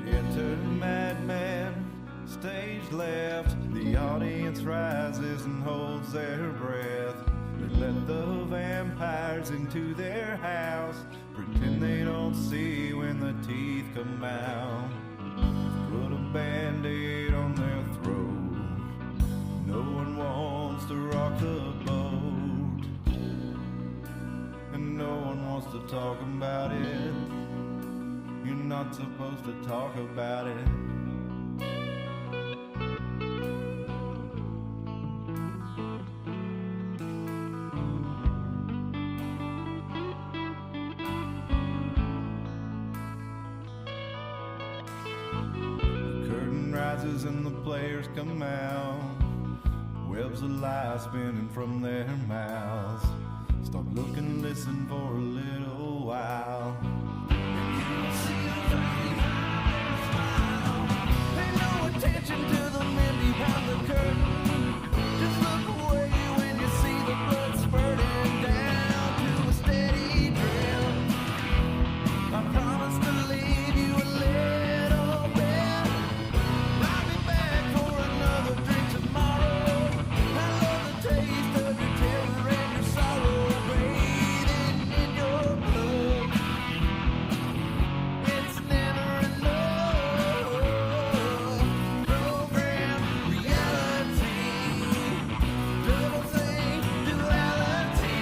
Enter madman, stage left. The audience rises and holds their breath. They let the vampires into their house, pretend they don't see when the teeth come out. Put a band-aid on their throat. No one wants to rock the boat, and no one wants to talk about it. You're not supposed to talk about it. The curtain rises and the players come out. Webs of lies spinning from their mouths. Stop looking, listen for a little while. Pay no attention to the men behind the curtain. Just look away when you see the blood spurting down to a steady drip. I promise to leave you a little bit. I'll be back for another drink tomorrow. I love the taste of your terror and your sorrow bathing in your blood. It's never enough. Program reality, double think duality.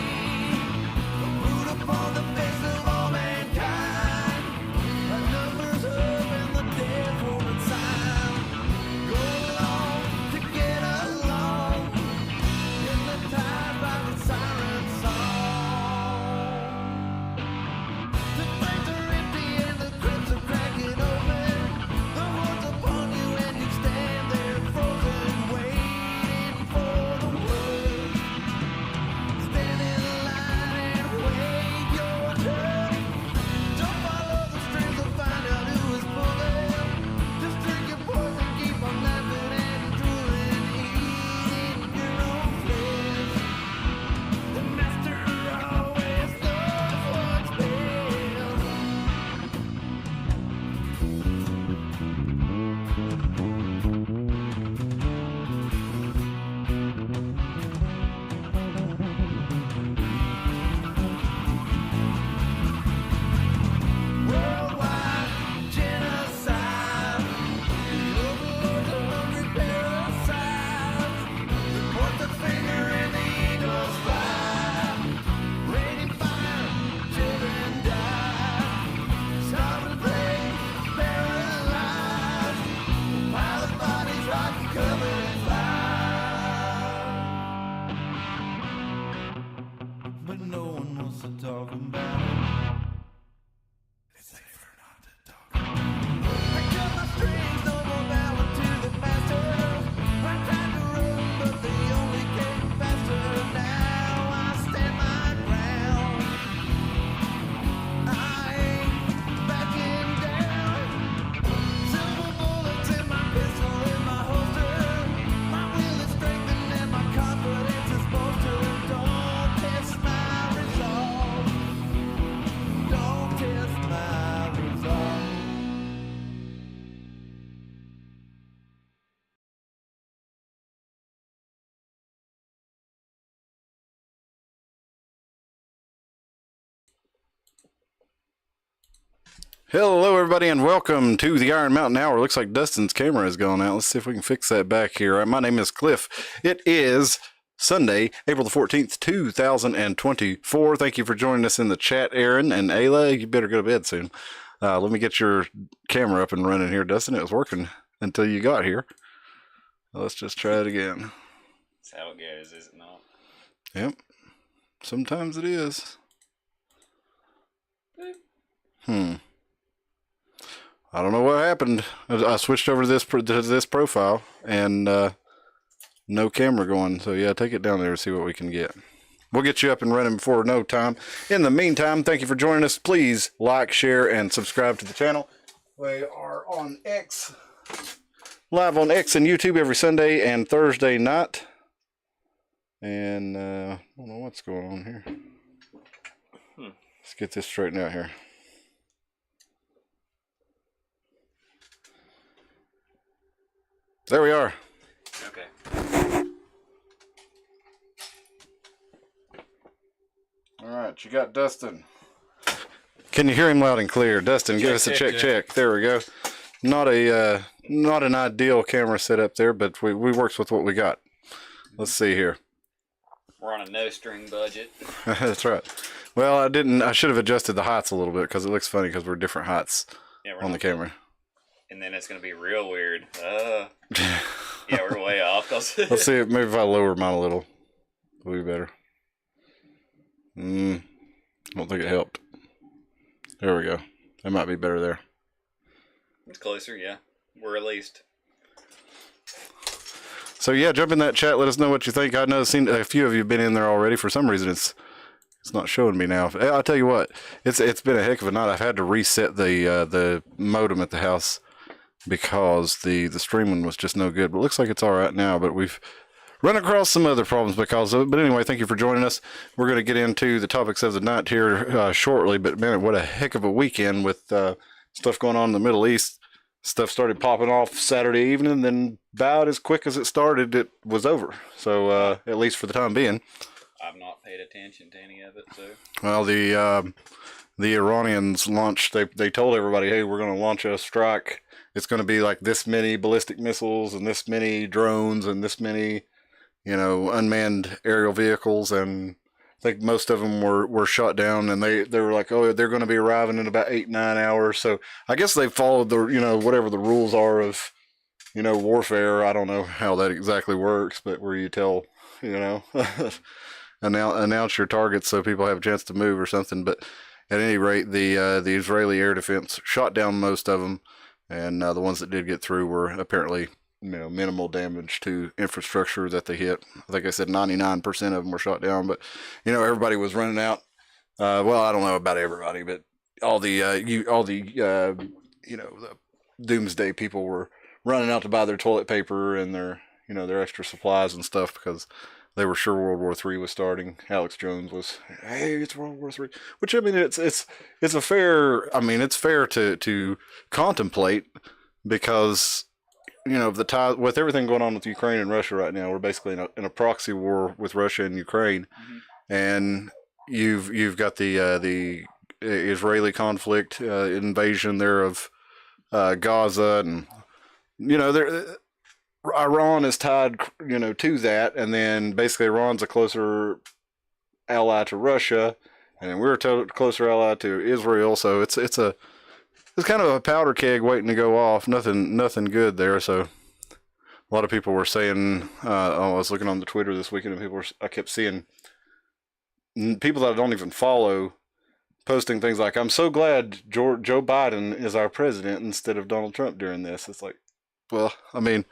Put upon the face of all mankind. Our numbers up and the dead for a time. Go along to get along. Hypnotized by the siren song. The graves are empty and the crypts are cracking open. The horde's upon you and you stand there frozen, waiting for the word. Stand in line and wait your turn. Don't follow the strings to find out who is pulling. Just drink your poison, keep on laughing and drooling, eating your own flesh. The master always knows what's best. Worldwide genocide. The overlords of hungry parasites. They point the finger and the eagles fly. Raining fire, children die. Starving plague, paralyzed. A pile of bodies rocky covered in flies. But no one wants to talk about it. It's safer not to talk about it. I cut my strings, no more bowing to the master. I tried to run, but they only came faster. Now I stand my ground. I ain't backing down. Silver bullets in my pistol in my holster. My will is strengthened and my confidence is bolstered. Don't test my resolve. Don't test my resolve. Hello, everybody, and welcome to the Iron Mountain Hour. Looks like Dustin's camera is going out. Let's see if we can fix that back here. All right, my name is Cliff. It is Sunday, April the 14th, 2024. Thank you for joining us in the chat, Aaron and Ayla. You better go to bed soon. Let me get your camera up and running here, Dustin. It was working until you got here. Let's just try it again. That's how it goes, is it not? Yep. Sometimes it is. I don't know what happened. I switched over to this profile and no camera going. So yeah, take it down there and see what we can get. We'll get you up and running before no time. In the meantime, thank you for joining us. Please like, share, and subscribe to the channel. We are on X, live on X and YouTube every Sunday and Thursday night. And I don't know what's going on here. Let's get this straightened out here. There we are. Okay. All right, you got Dustin. Can you hear him loud and clear? Dustin, give us a check. There we go. Not an ideal camera setup there, but we works with what we got. Let's see here. We're on a no-string budget. That's right. Well, I should have adjusted the heights a little bit because it looks funny because we're different heights on the camera. And then it's going to be real weird. Yeah, we're way off. Let's see. Maybe if I lower mine a little, it'll be better. I don't think it helped. There we go. That might be better there. It's closer, yeah. We're released. So yeah, jump in that chat. Let us know what you think. I know a few of you have been in there already. For some reason, it's not showing me now. I'll tell you what. It's been a heck of a night. I've had to reset the modem at the house because the streaming was just no good. But it looks like it's all right now. But we've run across some other problems because of it. But anyway, thank you for joining us. We're going to get into the topics of the night here shortly. But man, what a heck of a weekend with stuff going on in the Middle East. Stuff started popping off Saturday evening, then about as quick as it started, it was over. So at least for the time being. I've not paid attention to any of it, so. Well, the Iranians launched. They told everybody, hey, we're going to launch a strike. It's going to be like this many ballistic missiles and this many drones and this many, unmanned aerial vehicles, and I think most of them were shot down, and they were like, oh, they're going to be arriving in about 8-9 hours. So I guess they followed the whatever the rules are of warfare. I don't know how that exactly works, but where you tell announce your targets so people have a chance to move or something. But at any rate, the Israeli air defense shot down most of them, and the ones that did get through were apparently minimal damage to infrastructure that they hit. I think I said 99% of them were shot down, but everybody was running out. Well, I don't know about everybody, but all the the doomsday people were running out to buy their toilet paper and their their extra supplies and stuff because they were sure World War III was starting. Alex Jones was, hey, it's World War III, which I mean it's a fair. I mean it's fair to contemplate because. The tie with everything going on with Ukraine and Russia right now, we're basically in a proxy war with Russia and Ukraine, and you've got the Israeli conflict, invasion there of Gaza, and Iran is tied to that, and then basically Iran's a closer ally to Russia, and then we're a closer ally to Israel, so it's kind of a powder keg waiting to go off. Nothing good there. So a lot of people were saying, I was looking on the Twitter this weekend, and I kept seeing people that I don't even follow posting things like, I'm so glad Joe Biden is our president instead of Donald Trump during this. It's like, well, I mean,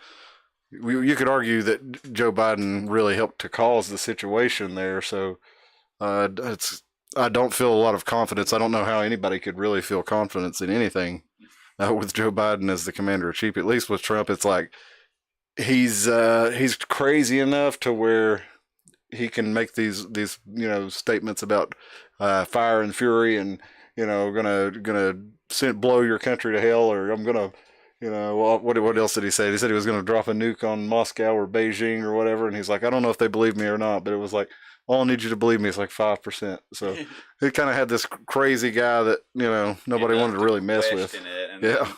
you could argue that Joe Biden really helped to cause the situation there. So I don't feel a lot of confidence. I don't know how anybody could really feel confidence in anything with Joe Biden as the commander-in-chief. At least with Trump, it's like he's crazy enough to where he can make these statements about fire and fury and gonna blow your country to hell, or I'm gonna what else did he say? He said he was gonna drop a nuke on Moscow or Beijing or whatever, and he's like, I don't know if they believe me or not, but it was like, all I need you to believe me is like 5%. So he kind of had this crazy guy that, nobody wanted to really mess with. Yeah.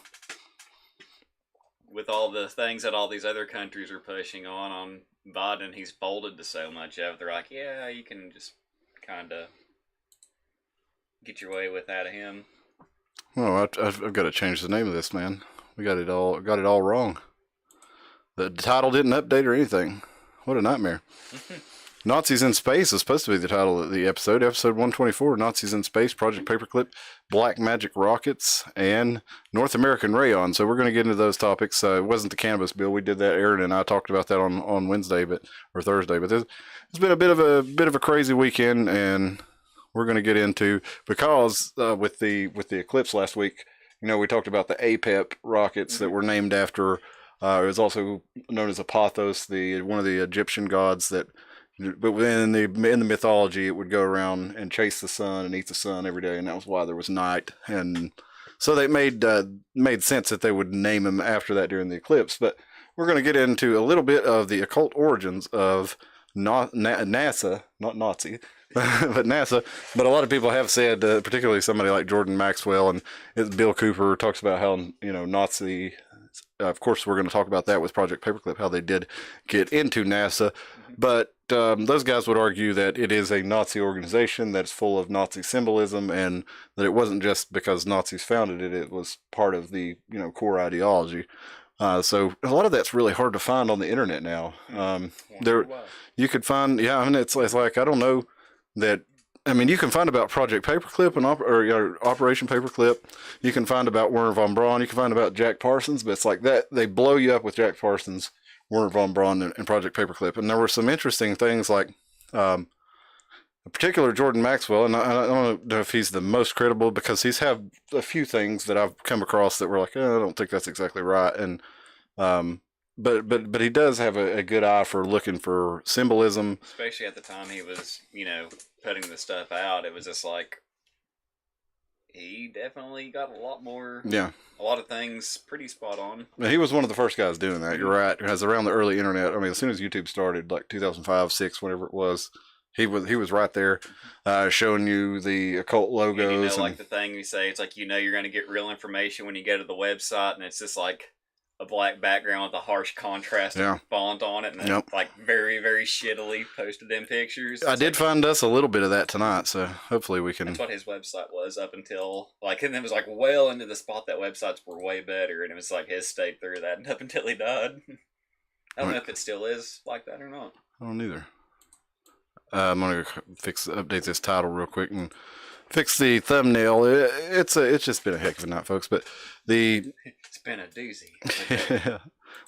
With all the things that all these other countries are pushing on Biden, he's folded to so much of it. They're like, yeah, you can just kind of get your way without him. Well, I've got to change the name of this, man. We got it all wrong. The title didn't update or anything. What a nightmare. Nazis in Space is supposed to be the title of the episode. Episode 124, Nazis in Space, Project Paperclip, Black Magic Rockets, and North American Rayon. So we're going to get into those topics. It wasn't the cannabis bill. We did that. Aaron and I talked about that on Wednesday, or Thursday. But it's been a bit of a crazy weekend, and we're going to get into, because with the eclipse last week, we talked about the APEP rockets that were named after. It was also known as Apothos, one of the Egyptian gods that. But in the mythology, it would go around and chase the sun and eat the sun every day, and that was why there was night. And so they made sense that they would name him after that during the eclipse. But we're going to get into a little bit of the occult origins of NASA, not Nazi, but NASA. But a lot of people have said, particularly somebody like Jordan Maxwell and Bill Cooper talks about how, Nazi. Of course, we're going to talk about that with Project Paperclip, how they did get into NASA. But those guys would argue that it is a Nazi organization that's full of Nazi symbolism, and that it wasn't just because Nazis founded it; it was part of the core ideology. So a lot of that's really hard to find on the internet now. You could find, it's like, I don't know that. I mean, you can find about Project Paperclip and Operation Paperclip. You can find about Werner von Braun. You can find about Jack Parsons, but it's like that. They blow you up with Jack Parsons, Werner von Braun, and Project Paperclip. And there were some interesting things like a particular Jordan Maxwell, and I don't know if he's the most credible because he's had a few things that I've come across that were like, I don't think that's exactly right. And but he does have a good eye for looking for symbolism. Especially at the time he was, putting the stuff out, it was just like he definitely got a lot of things pretty spot on. He was one of the first guys doing that. You're right. As around the early internet, I mean, as soon as YouTube started, like 2005, 6, whatever it was, he was right there, showing you the occult logos. And like the thing you say, it's like you're going to get real information when you go to the website, and it's just like a black background with a harsh contrast font on it, and then like very, very shittily posted in pictures. I did find us a little bit of that tonight, so hopefully we can. That's what his website was up until and it was like well into the spot that websites were way better, and it was like his stayed through that up until he died. I don't know if it still is like that or not. I don't either. I'm gonna update this title real quick and fix the thumbnail. It's just been a heck of a night, folks. But it's been a doozy.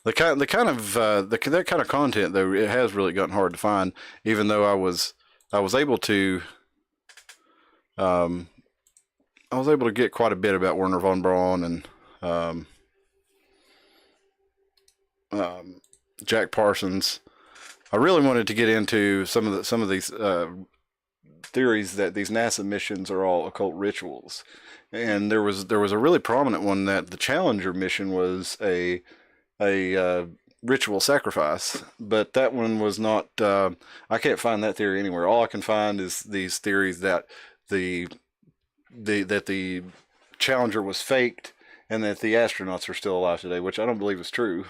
that kind of content though, it has really gotten hard to find. Even though I was able to get quite a bit about Werner von Braun and Jack Parsons. I really wanted to get into some of these theories that these NASA missions are all occult rituals, and there was a really prominent one that the Challenger mission was a ritual sacrifice, but that one was not. I can't find that theory anywhere. All I can find is these theories that the Challenger was faked and that the astronauts are still alive today, which I don't believe is true.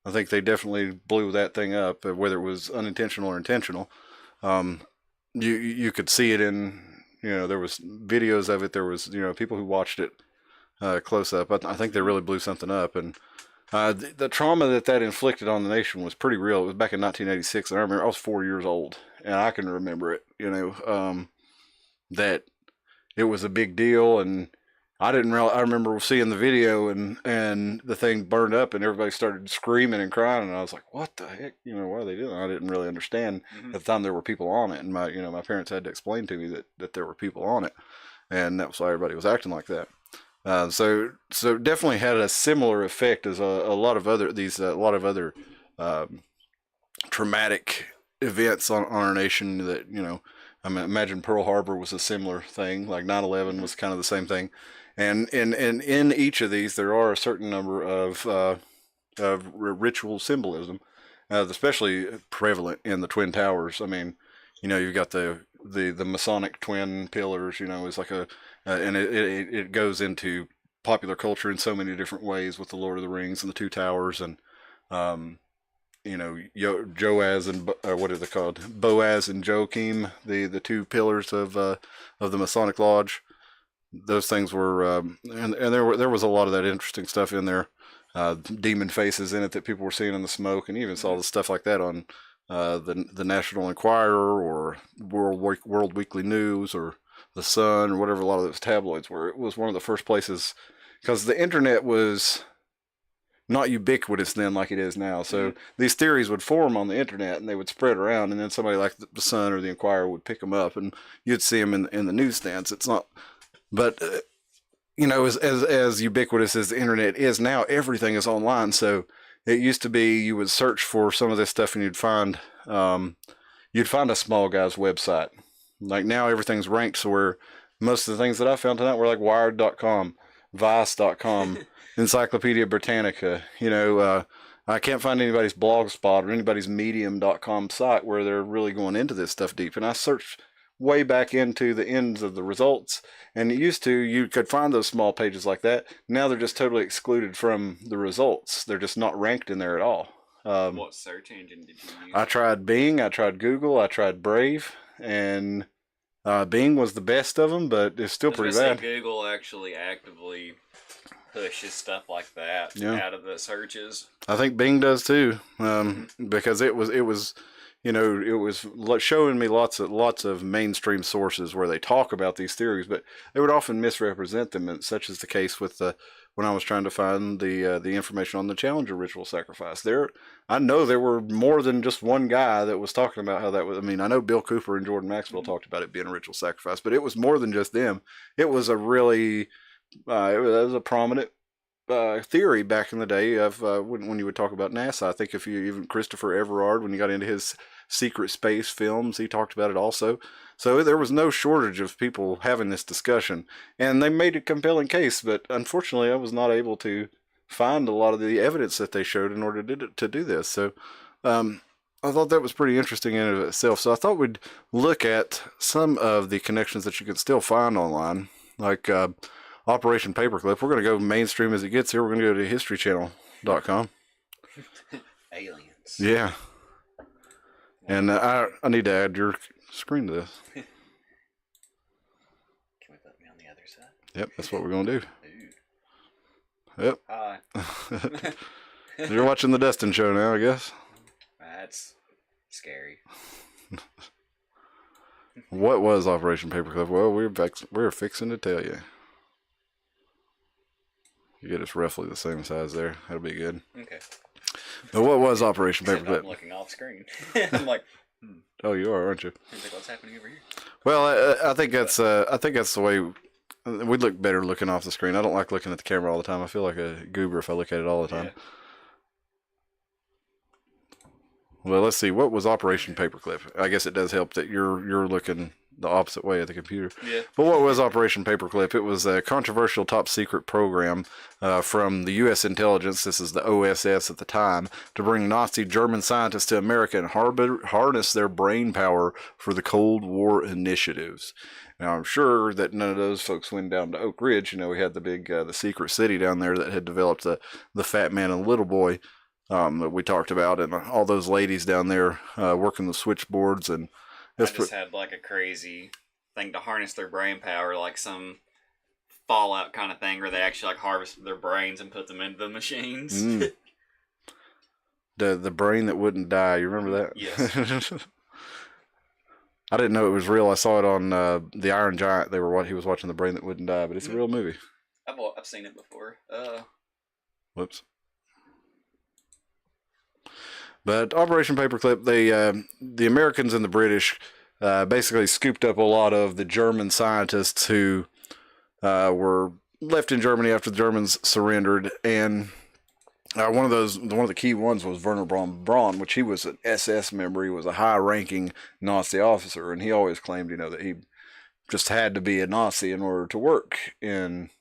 I think they definitely blew that thing up, whether it was unintentional or intentional. You could see it in, there was videos of it. There was, people who watched it close up. I think they really blew something up. And the trauma that inflicted on the nation was pretty real. It was back in 1986. And I remember I was 4 years old, and I can remember it, that it was a big deal. And I remember seeing the video and the thing burned up and everybody started screaming and crying, and I was like, what the heck? Why are they doing that? I didn't really understand at the time there were people on it, and my parents had to explain to me that there were people on it, and that was why everybody was acting like that. So definitely had a similar effect as a lot of other traumatic events on our nation that, I imagine Pearl Harbor was a similar thing, like 9/11 was kind of the same thing. And in each of these, there are a certain number of ritual symbolism, especially prevalent in the Twin Towers. I mean, you've got the Masonic twin pillars. It's like and it goes into popular culture in so many different ways with the Lord of the Rings and the Two Towers, and Joaz and what are they called? Boaz and Joachim, the two pillars of the Masonic Lodge. Those things were, and there was a lot of that interesting stuff in there. Demon faces in it that people were seeing in the smoke, and even saw the stuff like that on the National Enquirer or World Weekly News or the Sun or whatever a lot of those tabloids were. It was one of the first places, because the internet was not ubiquitous then like it is now. So these theories would form on the internet and they would spread around, and then somebody like the Sun or the Enquirer would pick them up and you'd see them in the newsstands. It's not, but as ubiquitous as the internet is now, everything is online. So it used to be you would search for some of this stuff and you'd find a small guy's website. Like now everything's ranked, so where most of the things that I found tonight were like Wired.com, Vice.com, Encyclopedia Britannica. I can't find anybody's Blogspot or anybody's Medium.com site where they're really going into this stuff deep. And I searched way back into the ends of the results, and you could find those small pages like that. Now they're just totally excluded from the results. They're just not ranked in there at all. What search engine did you use? I tried Bing, I tried Google, I tried Brave, and Bing was the best of them, but it's still pretty bad. Google actually actively pushes stuff like that out of the searches. I think Bing does too, because it was showing me lots of mainstream sources where they talk about these theories, but they would often misrepresent them, and such is the case with when I was trying to find the information on the Challenger ritual sacrifice. I know there were more than just one guy that was talking about how that was. I mean, I know Bill Cooper and Jordan Maxwell talked about it being a ritual sacrifice, but it was more than just them. It was a really, it was a prominent theory back in the day of when you would talk about NASA. I think even Christopher Everard, when you got into his secret space films, he talked about it also. So there was no shortage of people having this discussion, and they made a compelling case, but unfortunately I was not able to find a lot of the evidence that they showed in order to do this. So I thought that was pretty interesting in and of itself. So I thought we'd look at some of the connections that you can still find online, like Operation Paperclip. We're going to go mainstream as it gets here. We're going to go to historychannel.com. Aliens. Yeah. And I need to add your screen to this. Can we put me on the other side? Yep, that's what we're going to do. Ooh. Yep. Hi. You're watching the Dustin show now, I guess. That's scary. What was Operation Paperclip? Well, we're fixing to tell you. You get us roughly the same size there. That'll be good. Okay. But what was Operation Paperclip? I'm looking off screen. I'm like, Oh, you are, aren't you? Seems like what's happening over here. Well, I think that's the way we'd look better looking off the screen. I don't like looking at the camera all the time. I feel like a goober if I look at it all the time. Yeah. Well, let's see. What was Operation Paperclip? I guess it does help that you're looking the opposite way at the computer. Yeah. But what was Operation Paperclip? It was a controversial top secret program from the U.S. intelligence, this is the OSS at the time, to bring Nazi German scientists to America and harness their brain power for the Cold War initiatives. Now, I'm sure that none of those folks went down to Oak Ridge. We had the big, the secret city down there that had developed the Fat Man and Little Boy that we talked about, and all those ladies down there working the switchboards. And I just had like a crazy thing to harness their brain power, like some Fallout kind of thing where they actually like harvested their brains and put them into the machines. The brain that wouldn't die. You remember that? Yes. I didn't know it was real. I saw it on the Iron Giant. He was watching The Brain That Wouldn't Die, but it's a real movie. I've seen it before. Whoops. But Operation Paperclip, the Americans and the British basically scooped up a lot of the German scientists who were left in Germany after the Germans surrendered, and one of the key ones was Werner von Braun, which he was an SS member. He was a high-ranking Nazi officer, and he always claimed, that he just had to be a Nazi in order to work in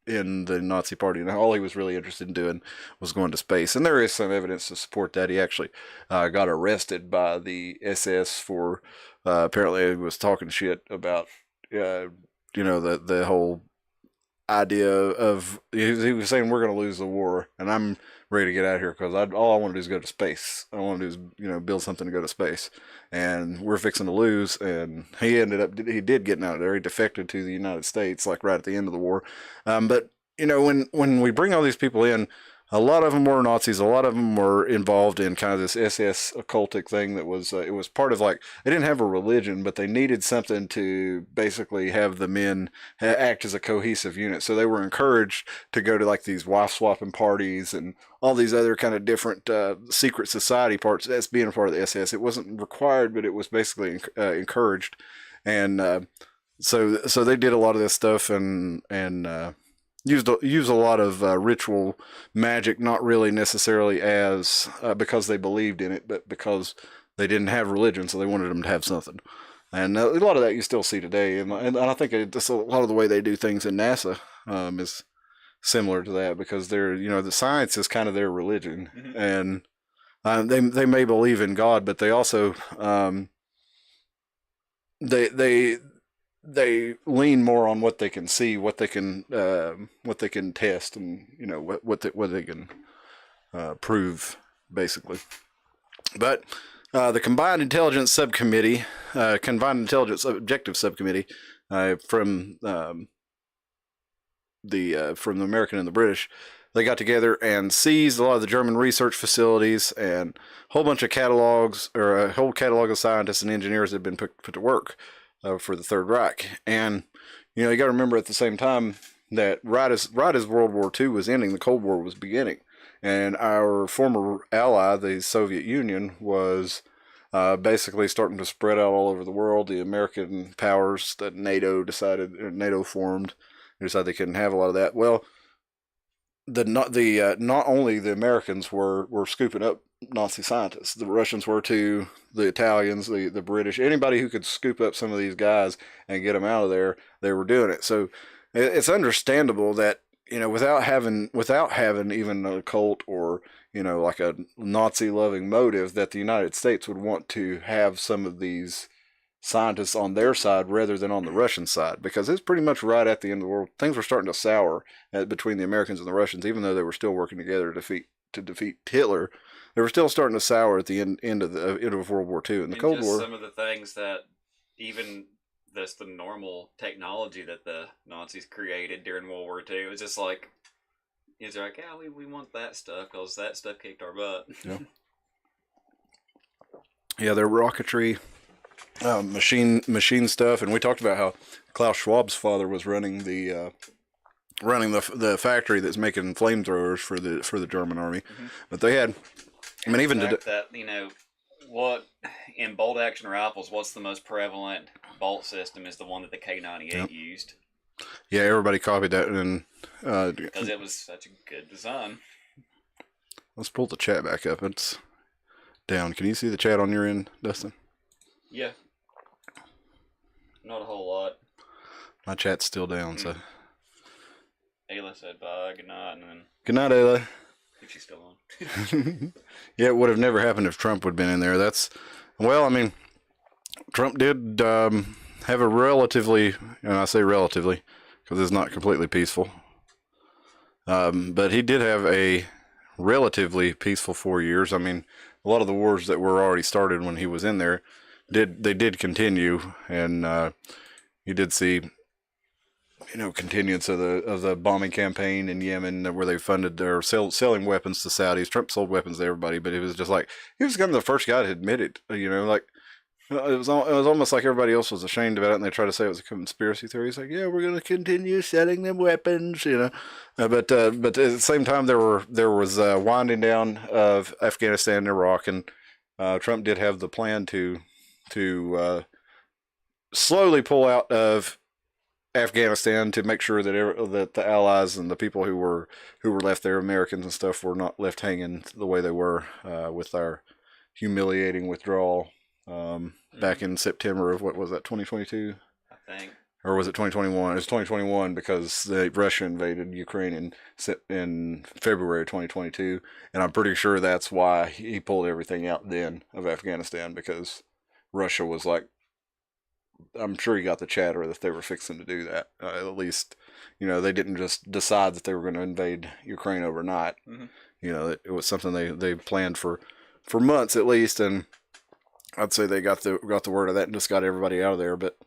the Nazi Party, and all he was really interested in doing was going to space. And there is some evidence to support that. He actually got arrested by the SS for apparently he was talking shit about the whole idea of he was saying we're going to lose the war and I'm ready to get out of here because all I want to do is go to space. I want to do is build something to go to space, and we're fixing to lose. And he did get out of there. He defected to the United States like right at the end of the war. But when we bring all these people in, a lot of them were Nazis. A lot of them were involved in kind of this SS occultic thing that was, it was part of they didn't have a religion, but they needed something to basically have the men act as a cohesive unit. So they were encouraged to go to these wife swapping parties and all these other kind of different secret society parts. That's being a part of the SS. It wasn't required, but it was basically encouraged. And so they did a lot of this stuff and used a lot of ritual magic, not really necessarily as because they believed in it, but because they didn't have religion, so they wanted them to have something. And a lot of that you still see today, and I think it's a lot of the way they do things in NASA is similar to that because they're, the science is kind of their religion, Mm-hmm. and they may believe in God, but they also they lean more on what they can see, what they can test, and what they can prove, basically. But the Combined Intelligence Subcommittee, Combined Intelligence Objective Subcommittee, from the American and the British, they got together and seized a lot of the German research facilities and a whole bunch of catalogs, or a whole catalog of scientists and engineers that had been put to work for the Third Reich. And you got to remember at the same time that right as World War II was ending, the Cold War was beginning, and our former ally, the Soviet Union, was basically starting to spread out all over the world. The American powers that NATO formed, decided they couldn't have a lot of that. Well, not only the Americans were scooping up Nazi scientists, the Russians were too, the Italians, the British, anybody who could scoop up some of these guys and get them out of there, they were doing it. So it's understandable that without having even a cult or like a Nazi loving motive, that the United States would want to have some of these scientists on their side rather than on the Russian side, because it's pretty much right at the end of the world. Things were starting to sour between the Americans and the Russians, even though they were still working together to defeat Hitler. They were still starting to sour at the end of World War II and the Cold War. Some of the things that even that's the normal technology that the Nazis created during World War II. It's just like, it's like, yeah, we want that stuff because that stuff kicked our butt. Yeah. Yeah, their rocketry, machine stuff, and we talked about how Klaus Schwab's father was running the factory that's making flamethrowers for the German army. Mm-hmm. But they had, even that what in bolt action rifles, what's the most prevalent bolt system is the one that the K98 used. Yeah, everybody copied that, and because it was such a good design. Let's pull the chat back up. It's down. Can you see the chat on your end, Dustin? Yeah. Not a whole lot. My chat's still down, so. Ayla said bye, good night, and then... Good night, Ayla. If she's still on. Yeah, it would have never happened if Trump would have been in there. Trump did have a relatively, and I say relatively, because it's not completely peaceful, but he did have a relatively peaceful 4 years. A lot of the wars that were already started when he was in there, did continue, and you did see, continuance of the bombing campaign in Yemen, where they funded their selling weapons to Saudis. Trump sold weapons to everybody, but it was just like, he was kind of the first guy to admit it. It was almost like everybody else was ashamed about it, and they tried to say it was a conspiracy theory. It's like, yeah, we're going to continue selling them weapons, but at the same time, there was winding down of Afghanistan and Iraq, and Trump did have the plan to slowly pull out of Afghanistan to make sure that the allies and the people who were left there, Americans and stuff, were not left hanging the way they were with our humiliating withdrawal back in September of, what was that, 2022? I think. Or was it 2021? It was 2021 because Russia invaded Ukraine in February of 2022, and I'm pretty sure that's why he pulled everything out then of Afghanistan, because Russia was like, I'm sure he got the chatter that they were fixing to do that. At least, they didn't just decide that they were going to invade Ukraine overnight. Mm-hmm. It was something they planned for months at least, and I'd say they got the word of that and just got everybody out of there. But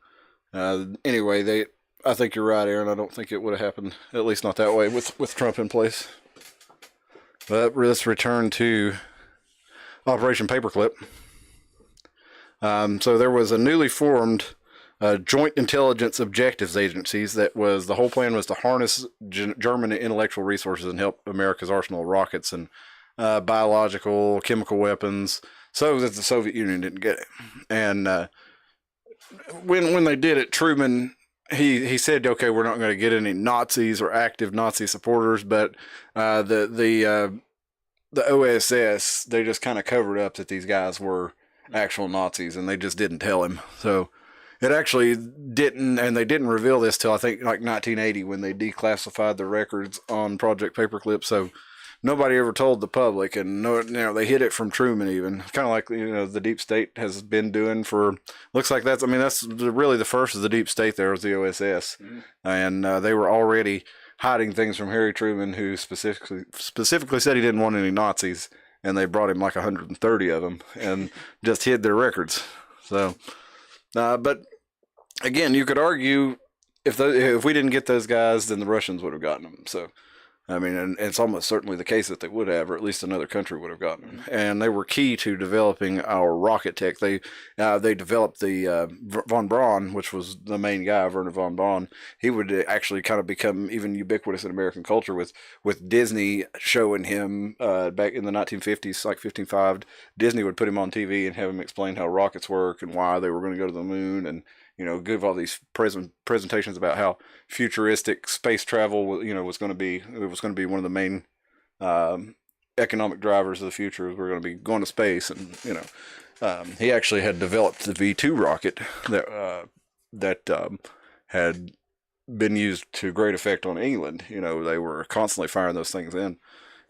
anyway, I think you're right, Aaron. I don't think it would have happened, at least not that way, with Trump in place. But let's return to Operation Paperclip. So there was a newly formed Joint Intelligence Objectives Agencies the whole plan was to harness German intellectual resources and help America's arsenal of rockets and biological, chemical weapons, so that the Soviet Union didn't get it. And when they did it, Truman, he said, okay, we're not going to get any Nazis or active Nazi supporters, but the OSS, they just kind of covered up that these guys were actual Nazis, and they just didn't tell him. So It actually didn't, and they didn't reveal this till I think like 1980 when they declassified the records on Project Paperclip. So nobody ever told the public, and they hid it from Truman even. Kind of like the deep state has been doing for. Looks like that's really the first of the deep state. There was the OSS, and they were already hiding things from Harry Truman, who specifically said he didn't want any Nazis, and they brought him like 130 of them and just hid their records. So. But again, you could argue if we didn't get those guys, then the Russians would have gotten them. So, I mean, and it's almost certainly the case that they would have, or at least another country would have gotten them. And they were key to developing our rocket tech. They developed the von Braun, which was the main guy, Werner von Braun. He would actually kind of become even ubiquitous in American culture with Disney showing him back in the 1950s, like 55. Disney would put him on TV and have him explain how rockets work and why they were going to go to the moon, and give all these presentations about how futuristic space travel, was going to be. It was going to be one of the main economic drivers of the future. We're going to be going to space, and he actually had developed the V2 rocket that had been used to great effect on England. They were constantly firing those things in,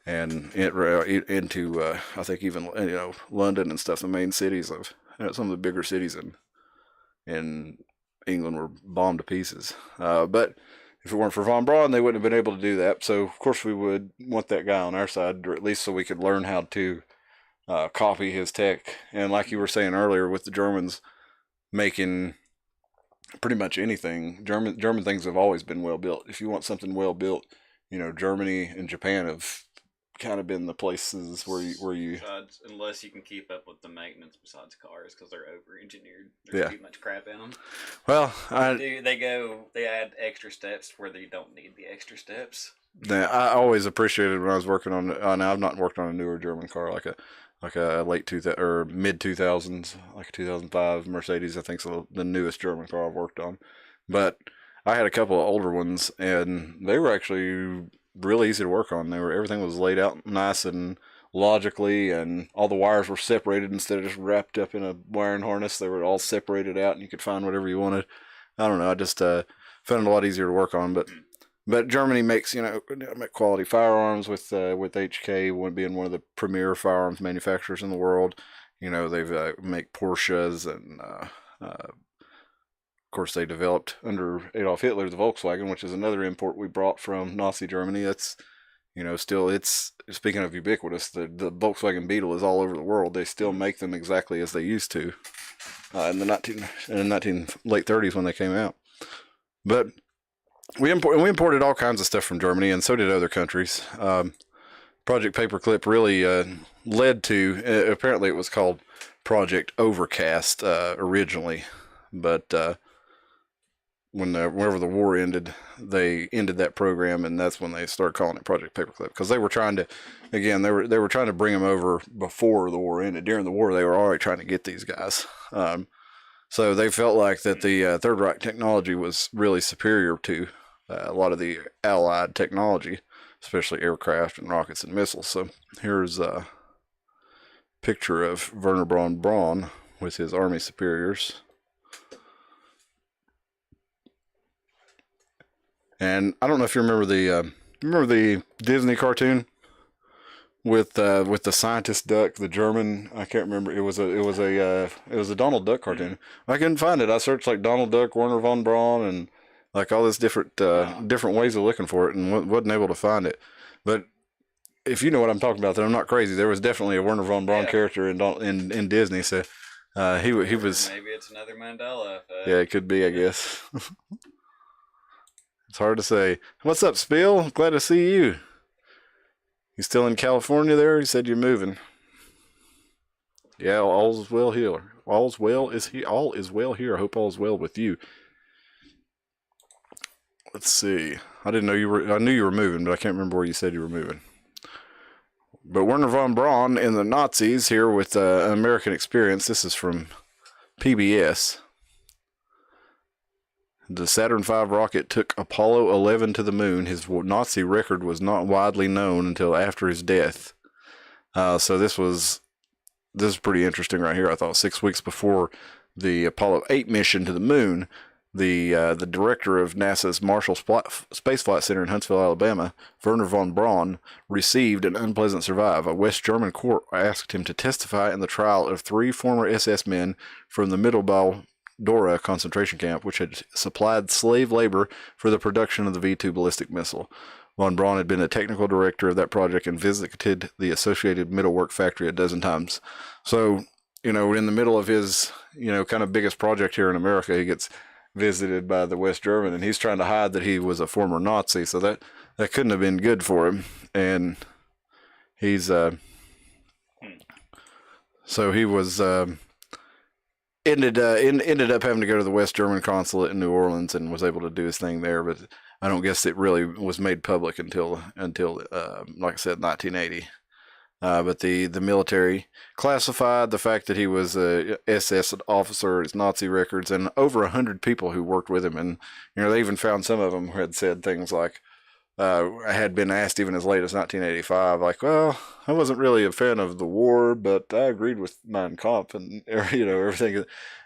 and into I think even London and stuff, the main cities of some of the bigger cities in England were bombed to pieces. But if it weren't for von Braun, they wouldn't have been able to do that. So, of course, we would want that guy on our side, or at least so we could learn how to copy his tech. And like you were saying earlier, with the Germans making pretty much anything, German things have always been well built. If you want something well built, Germany and Japan have kind of been the places where you besides, unless you can keep up with the maintenance besides cars, because they're over engineered. There's too much crap in them. Well, they add extra steps where they don't need the extra steps. I always appreciated when I was working on. Now I've not worked on a newer German car like a late 2000 or mid 2000s, like a 2005 Mercedes. I think so, the newest German car I've worked on. But I had a couple of older ones, and they were actually really easy to work on. Everything was laid out nice and logically, and all the wires were separated instead of just wrapped up in a wiring harness. They were all separated out, and you could find whatever you wanted. I don't know. I just found it a lot easier to work on. But Germany makes make quality firearms with HK being one of the premier firearms manufacturers in the world. They've make Porsches, and of course they developed under Adolf Hitler the Volkswagen, which is another import we brought from Nazi Germany. That's still, it's, speaking of ubiquitous, the Volkswagen Beetle is all over the world. They still make them exactly as they used to in the late 30s when they came out. But we imported all kinds of stuff from Germany, and so did other countries. Project Paperclip really led to, apparently it was called Project Overcast originally, but whenever the war ended, they ended that program, and that's when they started calling it Project Paperclip, because they were trying to, again, they were trying to bring them over before the war ended. During the war, they were already trying to get these guys. So they felt like that the Third Reich technology was really superior to a lot of the Allied technology, especially aircraft and rockets and missiles. So here's a picture of Werner von Braun with his army superiors. And I don't know if you remember the Disney cartoon with the scientist duck, the German. I can't remember. It was a Donald Duck cartoon. I couldn't find it. I searched like Donald Duck, Werner von Braun, and like all this different ways of looking for it, and wasn't able to find it. But if you know what I'm talking about, then I'm not crazy. There was definitely a Werner von Braun character in Disney. So he was. Maybe it's another Mandela effect. Yeah, it could be, I guess. It's hard to say. What's up, Spill? Glad to see you. You still in California there? You said you're moving. Yeah, all is well here. All is well here. I hope all is well with you. Let's see. I didn't know you were. I knew you were moving, but I can't remember where you said you were moving. But Werner von Braun and the Nazis here with American experience. This is from PBS. The Saturn V rocket took Apollo 11 to the moon. His Nazi record was not widely known until after his death. So this is pretty interesting right here. I thought 6 weeks before the Apollo 8 mission to the moon, the director of NASA's Marshall Space Flight Center in Huntsville, Alabama, Werner von Braun, received an unpleasant survive. A West German court asked him to testify in the trial of 3 former SS men from the Mittelbau-Dora concentration camp, which had supplied slave labor for the production of the V-2 ballistic missile. Von Braun had been a technical director of that project and visited the Associated Metalwork factory a dozen times. So, in the middle of his, kind of biggest project here in America, he gets visited by the West German, and he's trying to hide that he was a former Nazi, so that couldn't have been good for him. And he's so he was ended up having to go to the West German consulate in New Orleans and was able to do his thing there, but I don't guess it really was made public until like I said, 1980. But the military classified the fact that he was a SS officer, his Nazi records, and over 100 people who worked with him. And, they even found some of them who had said things like, I had been asked even as late as 1985, like, well, I wasn't really a fan of the war, but I agreed with Mein Kampf and, everything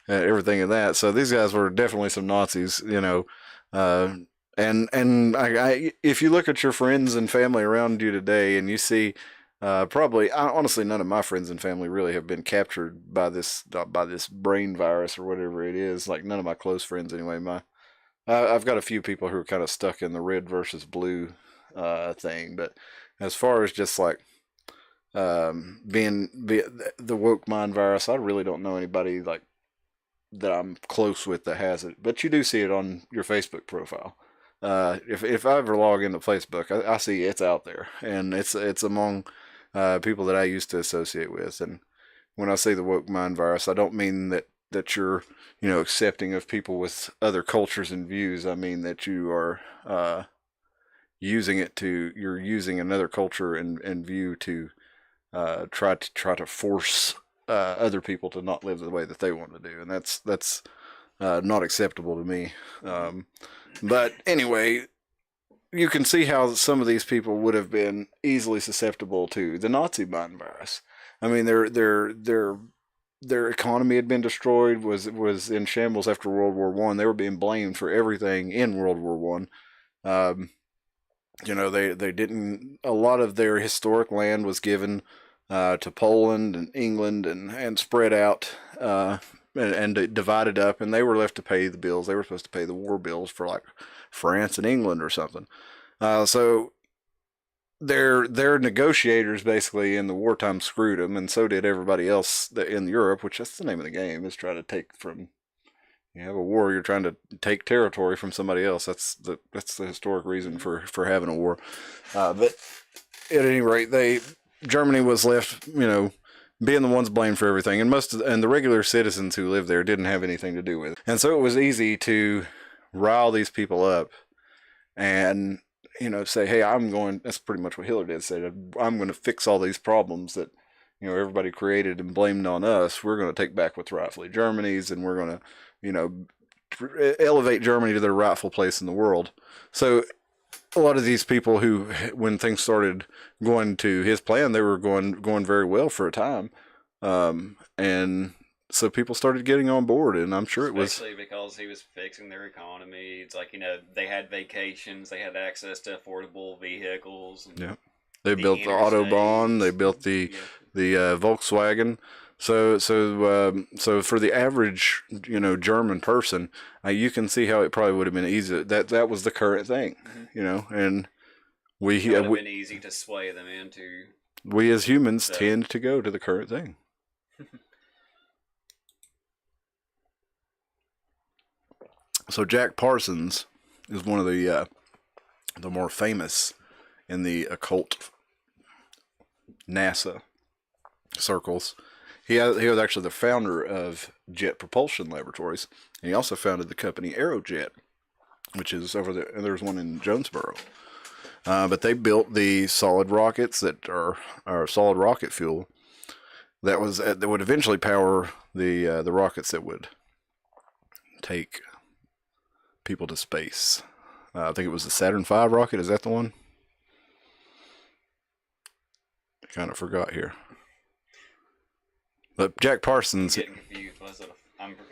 in that. So these guys were definitely some Nazis, and if you look at your friends and family around you today and you see, honestly, none of my friends and family really have been captured by this brain virus or whatever it is. Like none of my close friends, anyway. I've got a few people who are kind of stuck in the red versus blue thing, but as far as just like being the woke mind virus, I really don't know anybody like that I'm close with that has it. But you do see it on your Facebook profile. If I ever log into Facebook, I see it's out there, and it's among people that I used to associate with. And when I say the woke mind virus, I don't mean that you're accepting of people with other cultures and views. I mean that you are you're using another culture and view to try to force other people to not live the way that they want to do, and that's not acceptable to me. But anyway, you can see how some of these people would have been easily susceptible to the Nazi mind virus. I mean, their economy had been destroyed, was in shambles after World War I. They were being blamed for everything in World War I. They didn't. A lot of their historic land was given to Poland and England and spread out. And divided up, and they were left to pay the bills. They were supposed to pay the war bills for like France and England or something. So their negotiators basically in the wartime screwed them, and so did everybody else in Europe, which that's the name of the game, is try to take from. You have a war, you're trying to take territory from somebody else. That's the historic reason for having a war. But at any rate, Germany was left, being the ones blamed for everything, and the regular citizens who lived there didn't have anything to do with it. And so it was easy to rile these people up and, say, hey, that's pretty much what Hitler did, say, I'm going to fix all these problems that, everybody created and blamed on us. We're going to take back what's rightfully Germany's, and we're going to, elevate Germany to their rightful place in the world. So a lot of these people who, when things started going to his plan, they were going very well for a time, and so people started getting on board, and I'm sure especially because he was fixing their economy. It's like they had vacations, they had access to affordable vehicles. And they built the Autobahn, they built the Volkswagen. So for the average, German person, you can see how it probably would have been easy. That was the current thing, and it would have been easy to sway them into. We as humans tend to go to the current thing. So Jack Parsons is one of the more famous in the occult NASA circles. He was actually the founder of Jet Propulsion Laboratories, and he also founded the company Aerojet, which is over there. And there's one in Jonesboro. But they built the solid rockets that are solid rocket fuel that would eventually power the rockets that would take people to space. I think it was the Saturn V rocket. Is that the one? I kind of forgot here. But Jack Parsons. Getting confused. Was it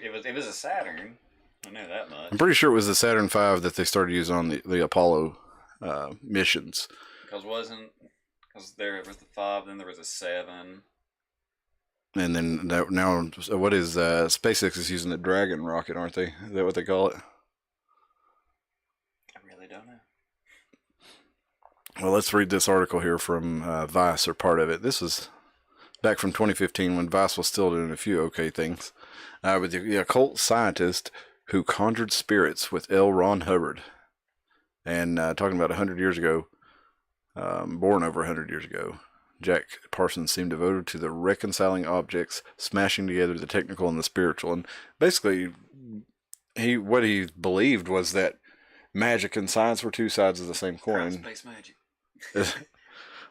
It was a Saturn. I know that much. I'm pretty sure it was the Saturn V that they started using on the Apollo missions. Because there was the 5, then there was a 7. And then now, what is SpaceX is using the Dragon rocket, aren't they? Is that what they call it? I really don't know. Well, let's read this article here from Vice, or part of it. This is back from 2015 when Vice was still doing a few okay things. With the occult scientist who conjured spirits with L. Ron Hubbard. And talking about 100 years ago, born over 100 years ago, Jack Parsons seemed devoted to the reconciling objects, smashing together the technical and the spiritual. And basically, what he believed was that magic and science were two sides of the same coin. Space magic.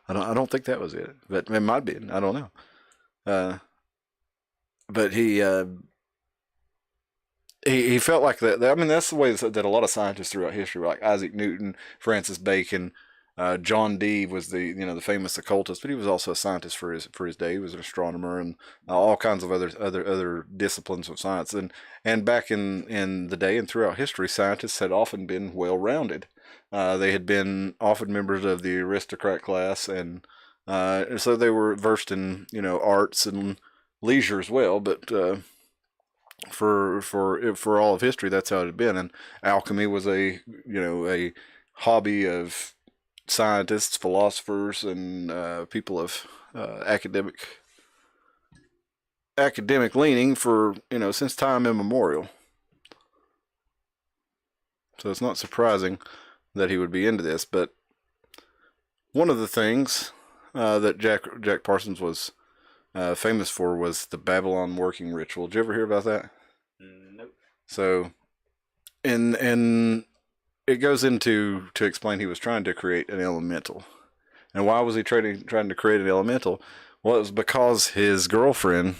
I don't think that was it, but it might be. I don't know. But he felt like that. I mean, that's the way that a lot of scientists throughout history, like Isaac Newton, Francis Bacon. John Dee was the famous occultist, but he was also a scientist for his day. He was an astronomer and all kinds of other disciplines of science. And back in the day and throughout history, scientists had often been well rounded. They had been often members of the aristocrat class, and so they were versed in arts and leisure as well. But for all of history, that's how it had been. And alchemy was a hobby of scientists, philosophers, and people of academic leaning for since time immemorial. So it's not surprising that he would be into this. But one of the things that Jack Parsons was famous for was the Babylon working ritual. Did you ever hear about that? Nope. So, and it goes into to explain he was trying to create an elemental. And why was he trying to create an elemental? Well, it was because his girlfriend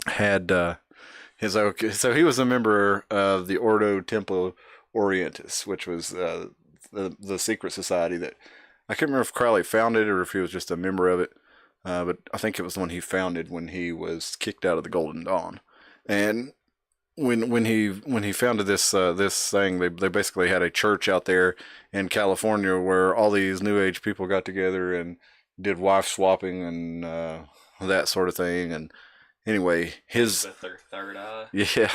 had so he was a member of the Ordo Templi Orientis, which was the secret society that I can't remember if Crowley founded or if he was just a member of it. But I think it was the one he founded when he was kicked out of the Golden Dawn. And when he founded this thing, they basically had a church out there in California where all these New Age people got together and did wife swapping and that sort of thing. And anyway, his third eye. Yeah,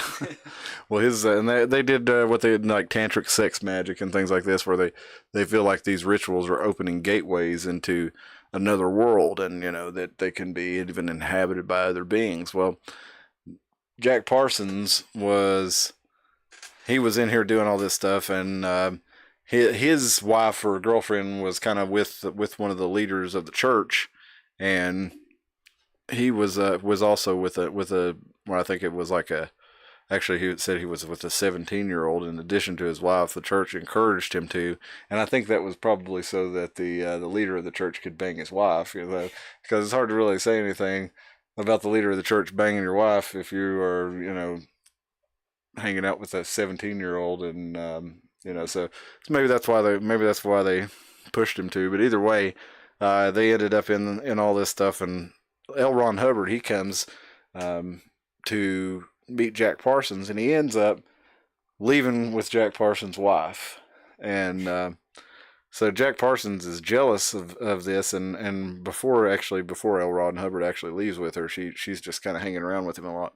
well, his and they did what they did, like tantric sex magic and things like this, where they feel like these rituals are opening gateways into another world, and that they can be even inhabited by other beings. Well, Jack Parsons was in here doing all this stuff, and his wife or girlfriend was kind of with one of the leaders of the church, and he was also with a well, I think it was like actually he said he was with a 17-year-old in addition to his wife. The church encouraged him to, and I think that was probably so that the leader of the church could bang his wife, because it's hard to really say anything about the leader of the church banging your wife if you are hanging out with a 17-year-old, and so maybe that's why they pushed him to. But either way, they ended up in all this stuff, and L. Ron Hubbard, he comes to meet Jack Parsons, and he ends up leaving with Jack Parsons' wife, and so Jack Parsons is jealous of this, and before L. Ron Hubbard actually leaves with her, she's just kind of hanging around with him a lot.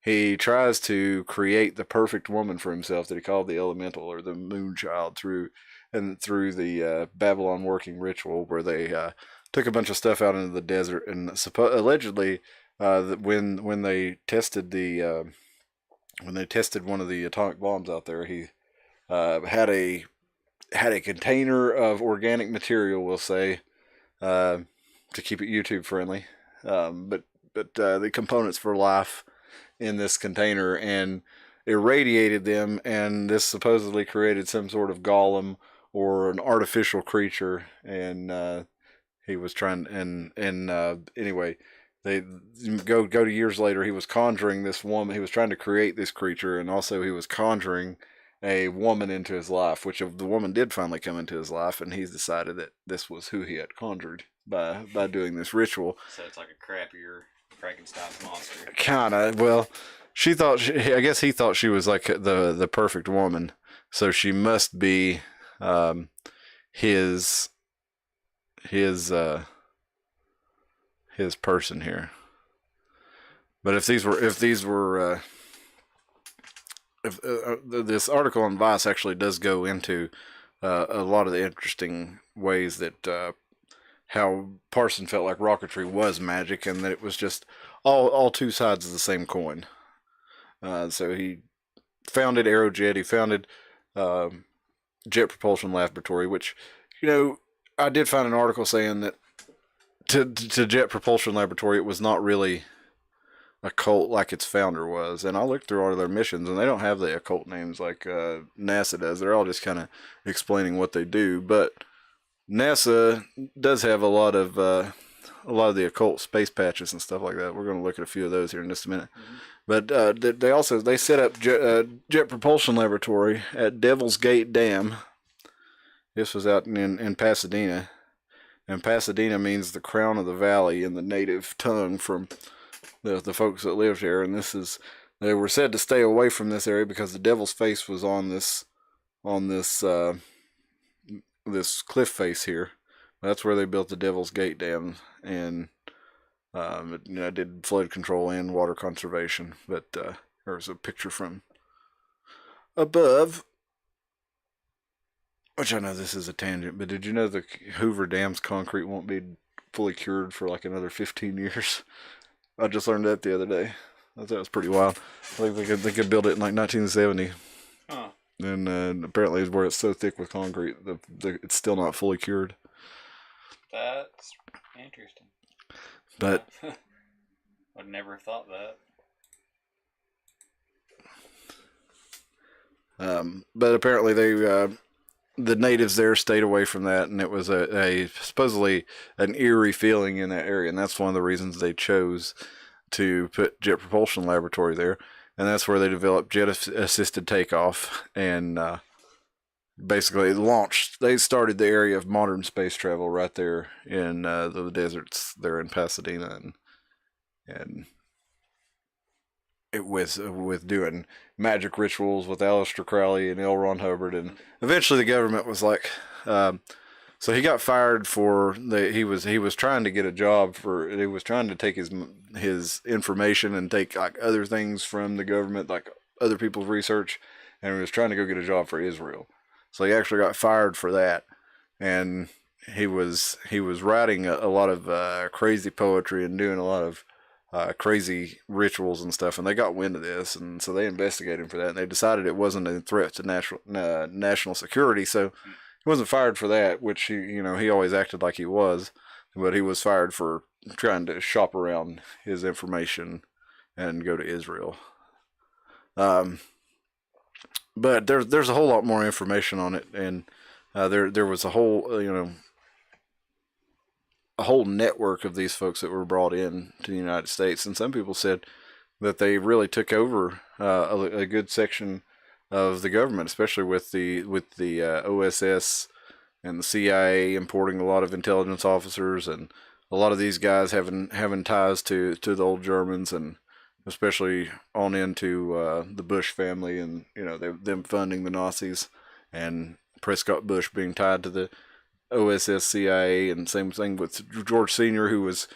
He tries to create the perfect woman for himself that he called the Elemental, or the Moon Child, through the Babylon working ritual, where they took a bunch of stuff out into the desert, and allegedly when they tested one of the atomic bombs out there, he had a container of organic material, we'll say, to keep it YouTube friendly, but the components for life in this container, and irradiated them, and this supposedly created some sort of golem or an artificial creature, and he was trying, and anyway, they go to years later, he was conjuring this woman. He was trying to create this creature, and also he was conjuring a woman into his life, which the woman did finally come into his life, and he's decided that this was who he had conjured by doing this ritual. So it's like a crappier Frankenstein's monster. Kinda. Well, she thought, I guess he thought she was like the perfect woman. So she must be his his person here. But if this article on Vice actually does go into a lot of the interesting ways that how Parson felt like rocketry was magic, and that it was just all two sides of the same coin. So he founded Aerojet. He founded Jet Propulsion Laboratory, which, I did find an article saying that to Jet Propulsion Laboratory, it was not really occult like its founder was. And I looked through all of their missions, and they don't have the occult names like NASA does. They're all just kind of explaining what they do. But NASA does have a lot of the occult space patches and stuff like that. We're going to look at a few of those here in just a minute. Mm-hmm. But they set up Jet Propulsion Laboratory at Devil's Gate Dam. This was out in Pasadena. And Pasadena means the crown of the valley in the native tongue from the folks that lived here. And they were said to stay away from this area because the devil's face was on this cliff face here. That's where they built the Devil's Gate Dam, and it did flood control and water conservation. But there's a picture from above, which I know this is a tangent, but did you know the Hoover Dam's concrete won't be fully cured for like another 15 years? I just learned that the other day. I thought it was pretty wild. I think they could build it in like 1970. Huh. And apparently where it's so thick with concrete, it's still not fully cured. That's interesting. But I'd never thought that. But apparently the natives there stayed away from that, and it was a supposedly an eerie feeling in that area, and that's one of the reasons they chose to put Jet Propulsion Laboratory there, and that's where they developed jet-assisted takeoff, and basically they started the area of modern space travel right there in the deserts there in Pasadena, and it was with doing magic rituals with Aleister Crowley and L. Ron Hubbard, and eventually the government was like, so he got fired for he was trying to get a job he was trying to take his information and take like other things from the government, like other people's research, and he was trying to go get a job for Israel. So he actually got fired for that, and he was writing a lot of crazy poetry and doing a lot of crazy rituals and stuff, and they got wind of this, and so they investigated him for that, and they decided it wasn't a threat to national security, so he wasn't fired for that, which he always acted like he was, but he was fired for trying to shop around his information and go to Israel. But there's a whole lot more information on it, and there was a whole a whole network of these folks that were brought in to the United States, and some people said that they really took over a good section of the government, especially with the OSS and the CIA importing a lot of intelligence officers, and a lot of these guys having ties to the old Germans, and especially on into the Bush family, and them funding the Nazis, and Prescott Bush being tied to the OSS CIA, and same thing with George Sr., who was,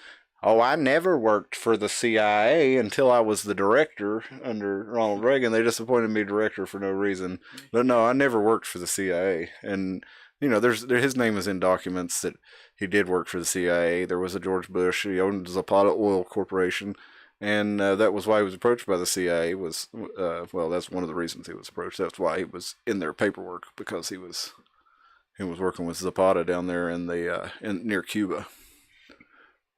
I never worked for the CIA until I was the director under Ronald Reagan. They just appointed me director for no reason. But no, I never worked for the CIA. And, his name is in documents that he did work for the CIA. There was a George Bush. He owned Zapata Oil Corporation. And that was why he was approached by the CIA. That's one of the reasons he was approached. That's why he was in their paperwork, because he was working with Zapata down there in near Cuba,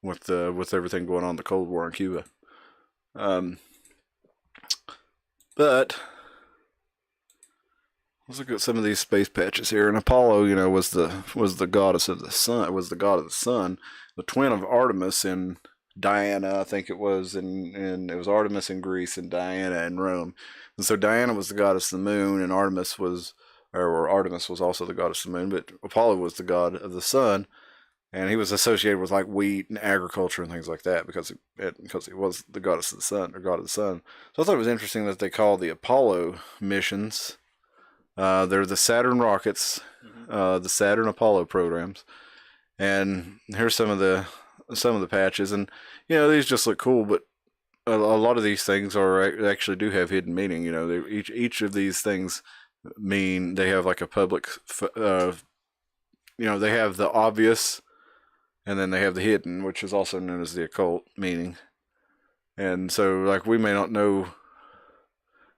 with everything going on in the Cold War in Cuba. But let's look at some of these space patches here. And Apollo, was the goddess of the sun. It was the god of the sun, the twin of Artemis in Diana, I think it was, and it was Artemis in Greece and Diana in Rome. And so Diana was the goddess of the moon, and Artemis was also the goddess of the moon, but Apollo was the god of the sun. And he was associated with like wheat and agriculture and things like that because he was the goddess of the sun or god of the sun. So I thought it was interesting that they call the Apollo missions. They're the Saturn rockets, the Saturn Apollo programs. And here's some of the patches, and these just look cool, but a lot of these things actually do have hidden meaning. Each of these things mean they have like a public. They have the obvious. And then they have the hidden, which is also known as the occult meaning. And so, like, we may not know,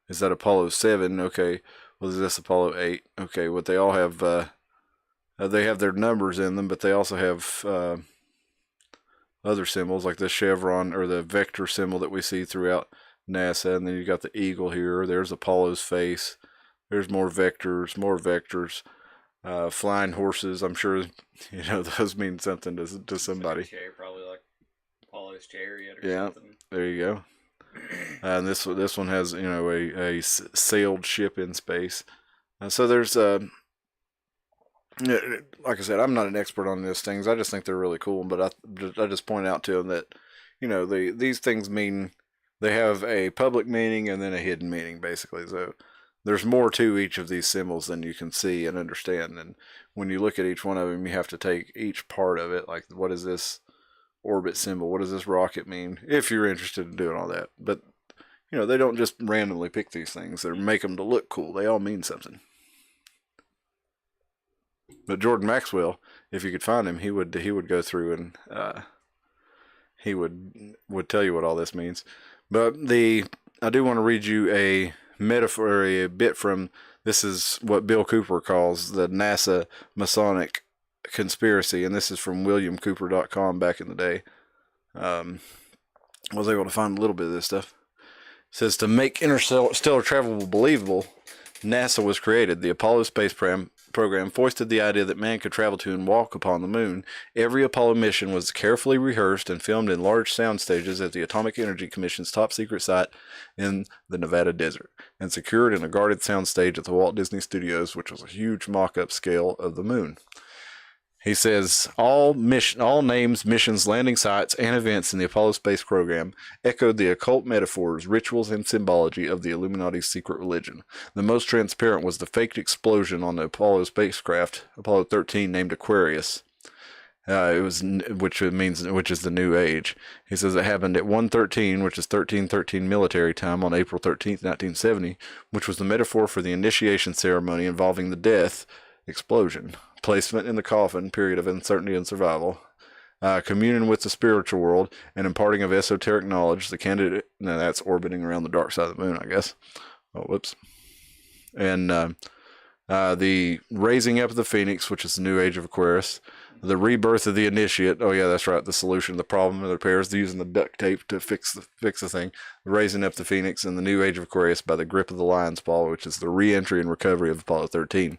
is that Apollo 7? Okay. Well, is this Apollo 8? Okay. What they all have, they have their numbers in them, but they also have other symbols, like the chevron or the vector symbol that we see throughout NASA. And then you got the eagle here. There's Apollo's face. There's more vectors. Flying horses, I'm sure, those mean something to somebody. Probably like Apollo's chariot or something. There you go. And this one has, a sailed ship in space. So there's, like I said, I'm not an expert on these things. I just think they're really cool. But I just point out to them that, these things mean, they have a public meaning and then a hidden meaning, basically. So there's more to each of these symbols than you can see and understand. And when you look at each one of them, you have to take each part of it. Like, what is this orbit symbol? What does this rocket mean? If you're interested in doing all that. But, they don't just randomly pick these things. They make them to look cool. They all mean something. But Jordan Maxwell, if you could find him, he would go through and he would tell you what all this means. But I do want to read you a metaphor, a bit from, this is what Bill Cooper calls the NASA Masonic conspiracy, and this is from WilliamCooper.com back in the day. I was able to find a little bit of this stuff. It says, to make interstellar travel believable, NASA was created. The Apollo space program foisted the idea that man could travel to and walk upon the moon. Every Apollo mission was carefully rehearsed and filmed in large sound stages at the Atomic Energy Commission's top secret site in the Nevada desert, and secured in a guarded sound stage at the Walt Disney Studios, which was a huge mock-up scale of the moon. He says, all names, missions, landing sites, and events in the Apollo space program echoed the occult metaphors, rituals, and symbology of the Illuminati's secret religion. The most transparent was the faked explosion on the Apollo spacecraft, Apollo 13, named Aquarius. Which is the New Age. He says it happened at 1:13, which is 1313 military time on April 13th, 1970, which was the metaphor for the initiation ceremony involving the death explosion, placement in the coffin, period of uncertainty and survival, communion with the spiritual world, and imparting of esoteric knowledge. The candidate, now that's orbiting around the dark side of the moon, I guess. Oh, whoops. And the raising up of the phoenix, which is the New Age of Aquarius. The rebirth of the initiate. Oh yeah, that's right. The solution to the problem of the repairs, using the duct tape to fix the thing. Raising up the phoenix and the New Age of Aquarius by the grip of the lion's paw, which is the re-entry and recovery of Apollo 13.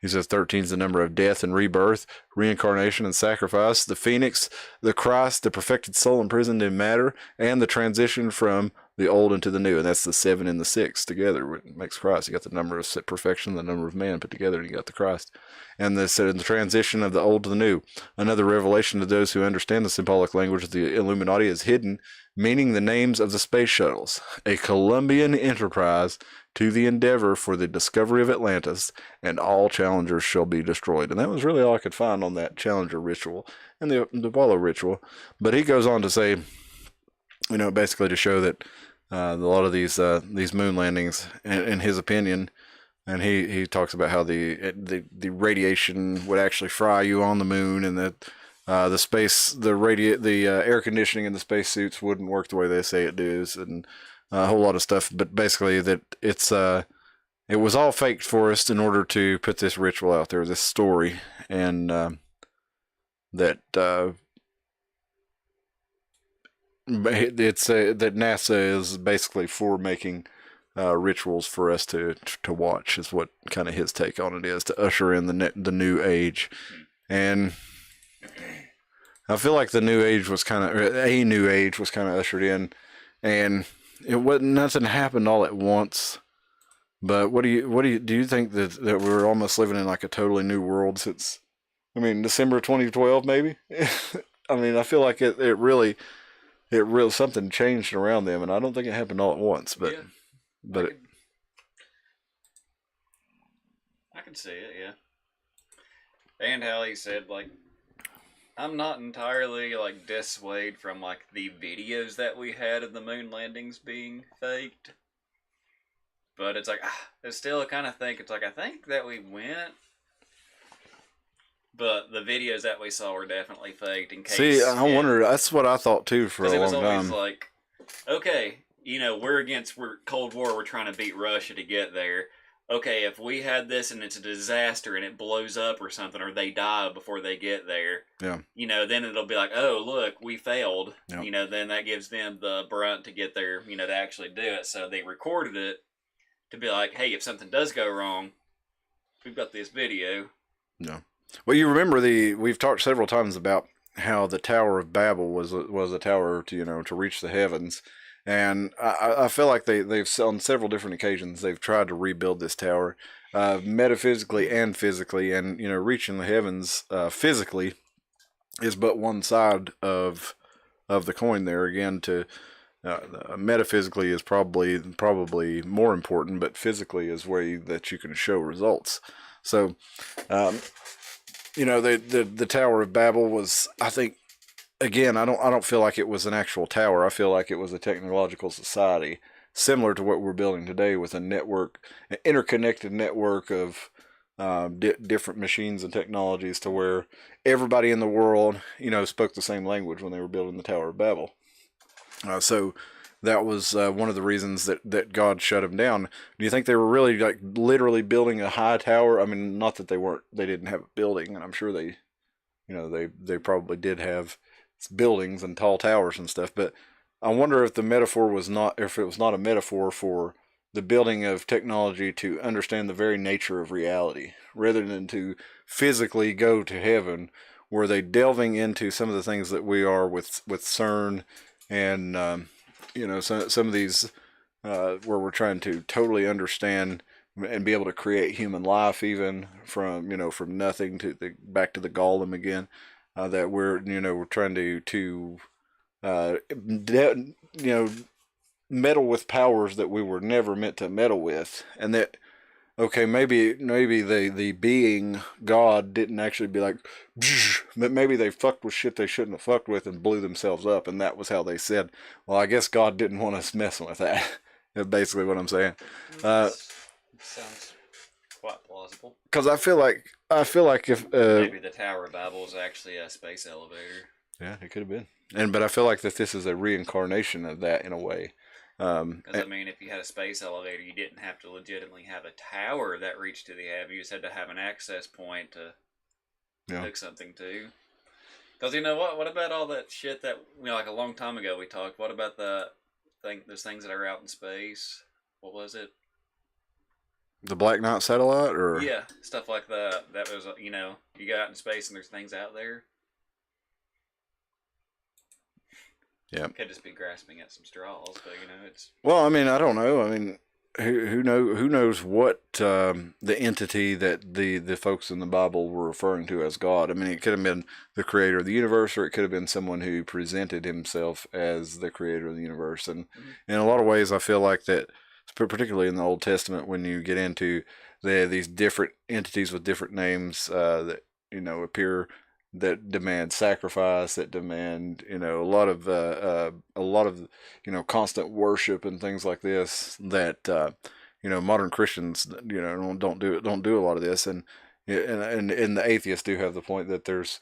He says 13 is the number of death and rebirth, reincarnation and sacrifice. The phoenix, the Christ, the perfected soul imprisoned in matter, and the transition from the old into the new. And that's the 7 and the 6 together. It makes Christ. You got the number of perfection, the number of man put together, and you got the Christ. And the transition of the old to the new. Another revelation to those who understand the symbolic language of the Illuminati is hidden, meaning the names of the space shuttles. A Columbian enterprise to the endeavor for the discovery of Atlantis, and all challengers shall be destroyed. And that was really all I could find on that Challenger ritual and the Apollo ritual. But he goes on to say, basically to show that a lot of these moon landings, in his opinion, and he talks about how the radiation would actually fry you on the moon, and that the air conditioning in the spacesuits wouldn't work the way they say it does, and a whole lot of stuff. But basically that it was all faked for us in order to put this ritual out there, this story, and that that NASA is basically for making rituals for us to watch, is what kind of his take on it is, to usher in the new age. And I feel like the new age was kind of ushered in, and nothing happened all at once. But do you think that we're almost living in like a totally new world since I mean, December 2012, maybe. I mean, I feel like it really something changed around them, and I don't think it happened all at once, but yeah, but I can see it, yeah. And how he said, like, I'm not entirely, like, dissuaded from, like, the videos that we had of the moon landings being faked. But it's like, I still kind of think, it's like, I think that we went. But the videos that we saw were definitely faked in case. See, I wonder, that's what I thought too for a long time. Because it was always like, okay, we're Cold War, we're trying to beat Russia to get there. Okay, if we had this and it's a disaster and it blows up or something, or they die before they get there, then it'll be like, oh, look, we failed. Yep. Then that gives them the brunt to get there, to actually do it. So they recorded it to be like, hey, if something does go wrong, we've got this video. Yeah. Well, you remember we've talked several times about how the Tower of Babel was a tower to reach the heavens. And I feel like they've on several different occasions they've tried to rebuild this tower, metaphysically and physically, and reaching the heavens physically is but one side of the coin. There again, to metaphysically is probably more important, but physically is where that you can show results. So, the Tower of Babel was, I think. Again, I don't feel like it was an actual tower. I feel like it was a technological society similar to what we're building today, with an interconnected network of different machines and technologies, to where everybody in the world, spoke the same language when they were building the Tower of Babel. So that was one of the reasons that God shut them down. Do you think they were really like literally building a high tower? I mean, not that they didn't have a building, and I'm sure they probably did have buildings and tall towers and stuff, but I wonder if it was not a metaphor for the building of technology to understand the very nature of reality, rather than to physically go to heaven. Were they delving into some of the things that we are with CERN and some of these where we're trying to totally understand and be able to create human life, even from nothing back to the golem again. That we're trying to meddle with powers that we were never meant to meddle with, and that maybe the being God didn't actually be like, but maybe they fucked with shit they shouldn't have fucked with and blew themselves up, and that was how they said, well, I guess God didn't want us messing with that. That's basically what I'm saying. Sounds quite plausible. Because I feel like if maybe the Tower of Babel is actually a space elevator. Yeah, it could have been. But I feel like that this is a reincarnation of that in a way. Because if you had a space elevator, you didn't have to legitimately have a tower that reached to the heaven. You just had to have an access point to hook something to. Because what about all that shit that like a long time ago we talked? What about those things that are out in space? What was it? The Black Knight satellite, or yeah, stuff like that. That was you go out in space and there's things out there. Yeah, could just be grasping at some straws, but it's. Well, I don't know. Who knows what the entity that the folks in the Bible were referring to as God. It could have been the creator of the universe, or it could have been someone who presented himself as the creator of the universe. And in a lot of ways, I feel like that. Particularly in the Old Testament, when you get into these different entities with different names that appear, that demand sacrifice, that demand a lot of constant worship and things like this, that modern Christians don't do a lot of this, and the atheists do have the point that there's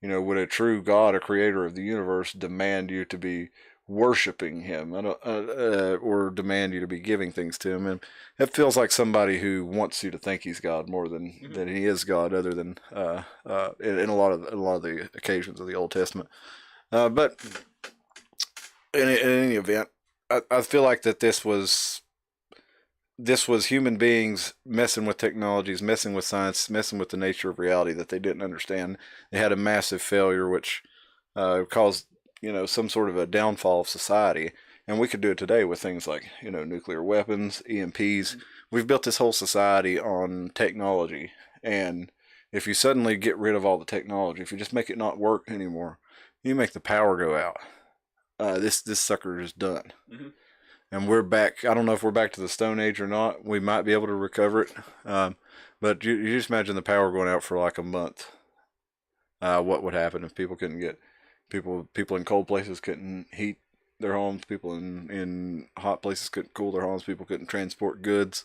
would a true God, a creator of the universe, demand you to be worshiping him or demand you to be giving things to him? And it feels like somebody who wants you to think he's God more than he is God, other than in a lot of the occasions of the Old Testament. But in any event, I feel like that this was human beings messing with technologies, messing with science, messing with the nature of reality that they didn't understand. They had a massive failure, which caused some sort of a downfall of society. And we could do it today with things like, nuclear weapons, EMPs. We've built this whole society on technology. And, if you suddenly get rid of all the technology, if you just make it not work anymore, you make the power go out. This sucker is done. Mm-hmm. And we're back. I don't know if we're back to the Stone Age or not. We might be able to recover it. But you just imagine the power going out for like a month. What would happen if people couldn't get people in cold places couldn't heat their homes, people in hot places couldn't cool their homes, people couldn't transport goods.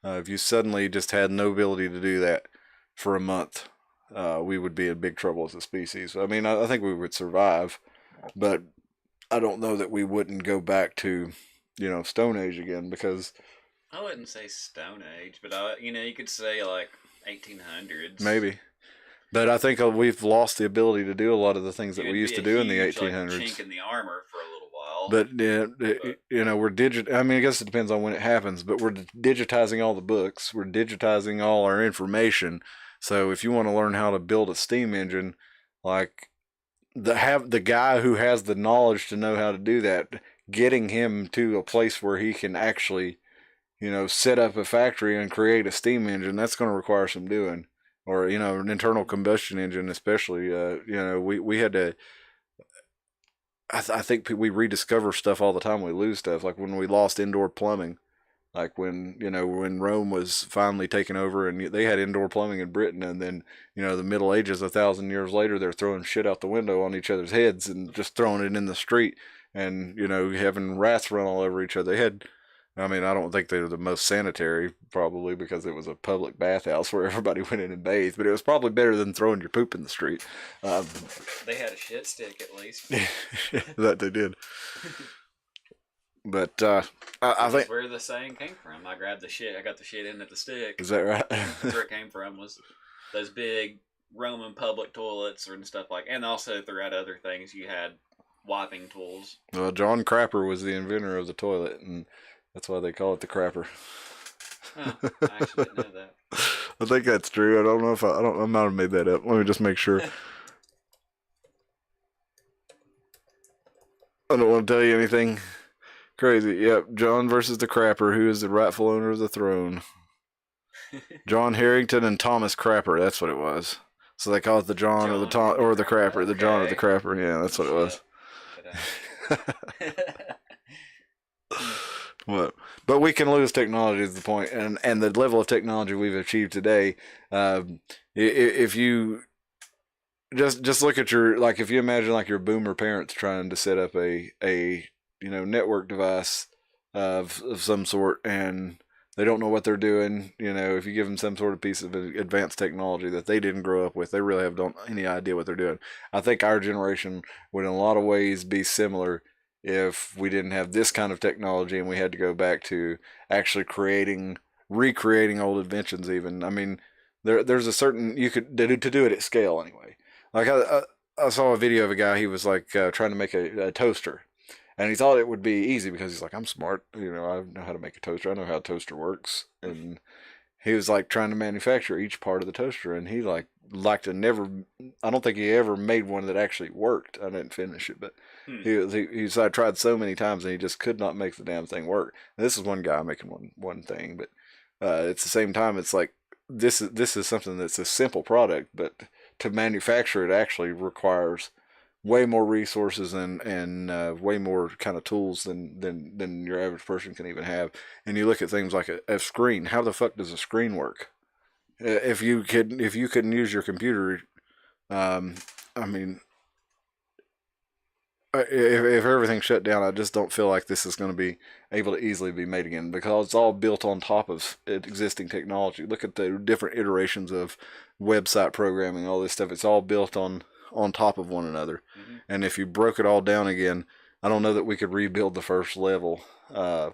If you suddenly just had no ability to do that for a month, we would be in big trouble as a species. I mean, I think we would survive, but I don't know that we wouldn't go back to, Stone Age again, because I wouldn't say Stone Age, but you could say like 1800s. Maybe. But I think we've lost the ability to do a lot of the things that we used to do in the 1800s. Like, chink in the armor for a little while. But we're I mean, I guess it depends on when it happens. But we're digitizing all the books. We're digitizing all our information. So if you want to learn how to build a steam engine, like the guy who has the knowledge to know how to do that, getting him to a place where he can actually, set up a factory and create a steam engine, that's going to require some doing. Or, an internal combustion engine, especially, we had to, I think we rediscover stuff all the time. We lose stuff. Like when we lost indoor plumbing, like when Rome was finally taken over and they had indoor plumbing in Britain. And then, the Middle Ages, 1,000 years later, they're throwing shit out the window on each other's heads and just throwing it in the street and, having rats run all over each other. They had, I mean, I don't think they were the most sanitary, probably because it was a public bathhouse where everybody went in and bathed, but it was probably better than throwing your poop in the street. They had a shit stick at least. That they did. But I think where the saying came from. I got the shit in at the stick. Is that right? That's where it came from, was those big Roman public toilets and stuff and also throughout other things you had wiping tools. Well, John Crapper was the inventor of the toilet, and that's why they call it the crapper. Oh, I actually didn't know that. I think that's true. I don't know if I might have made that up. Let me just make sure. I don't want to tell you anything crazy. Yep, John versus the Crapper. Who is the rightful owner of the throne? John Harrington and Thomas Crapper. That's what it was. So they call it the John or the Crapper. Okay. The John or the Crapper. Yeah, that's what it was. What? But we can lose technology is the point, and the level of technology we've achieved today. If you just look at if you imagine like your boomer parents trying to set up a network device of some sort, and they don't know what they're doing. If you give them some sort of piece of advanced technology that they didn't grow up with, they really don't any idea what they're doing. I think our generation would in a lot of ways be similar if we didn't have this kind of technology and we had to go back to actually recreating old inventions even. I mean, there's a certain, you could, to do it at scale anyway. Like I saw a video of a guy, he was like trying to make a toaster. And he thought it would be easy because he's like, I'm smart, I know how to make a toaster. I know how a toaster works. And he was like trying to manufacture each part of the toaster. And he I don't think he ever made one that actually worked. I didn't finish it, but he said I tried so many times and he just could not make the damn thing work. And this is one guy making one thing, but it's the same time. It's like, this is something that's a simple product, but to manufacture it actually requires way more resources and way more kind of tools than your average person can even have. And you look at things like a screen. How the fuck does a screen work? If you couldn't use your computer, I mean, if everything shut down, I just don't feel like this is going to be able to easily be made again, because it's all built on top of existing technology. Look at the different iterations of website programming, all this stuff. It's all built on top of one another. Mm-hmm. And if you broke it all down again, I don't know that we could rebuild the first level, at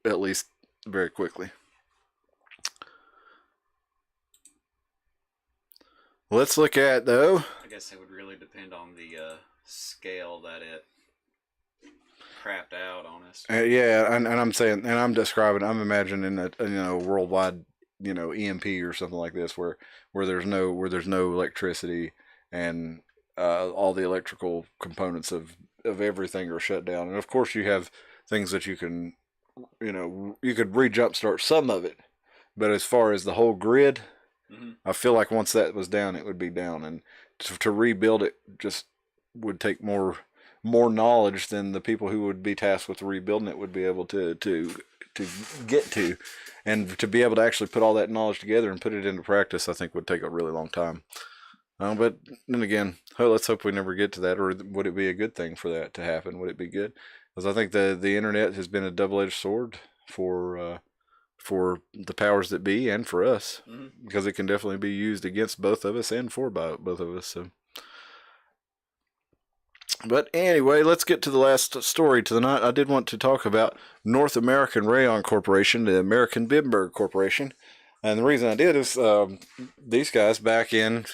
least very quickly. Let's look at, though. I guess it would really depend on the scale that it crapped out on us. Yeah, and I'm saying, and I'm imagining a worldwide, EMP or something like this, where there's no electricity, and all the electrical components of everything are shut down. And of course, you have things that you can, you could re-jumpstart some of it, but as far as the whole grid, I feel like once that was down, it would be down, and to rebuild it just would take more knowledge than the people who would be tasked with rebuilding it would be able to get to, and to be able to actually put all that knowledge together and put it into practice, I think would take a really long time. But then again, let's hope we never get to that. Or would it be a good thing for that to happen? Would it be good? Because I think the internet has been a double-edged sword for the powers that be and for us, because it can definitely be used against both of us and for both of us. So. But anyway, let's get to the last story to the night. I did want to talk about North American Rayon Corporation, the American Bimberg Corporation. And the reason I did is these guys back in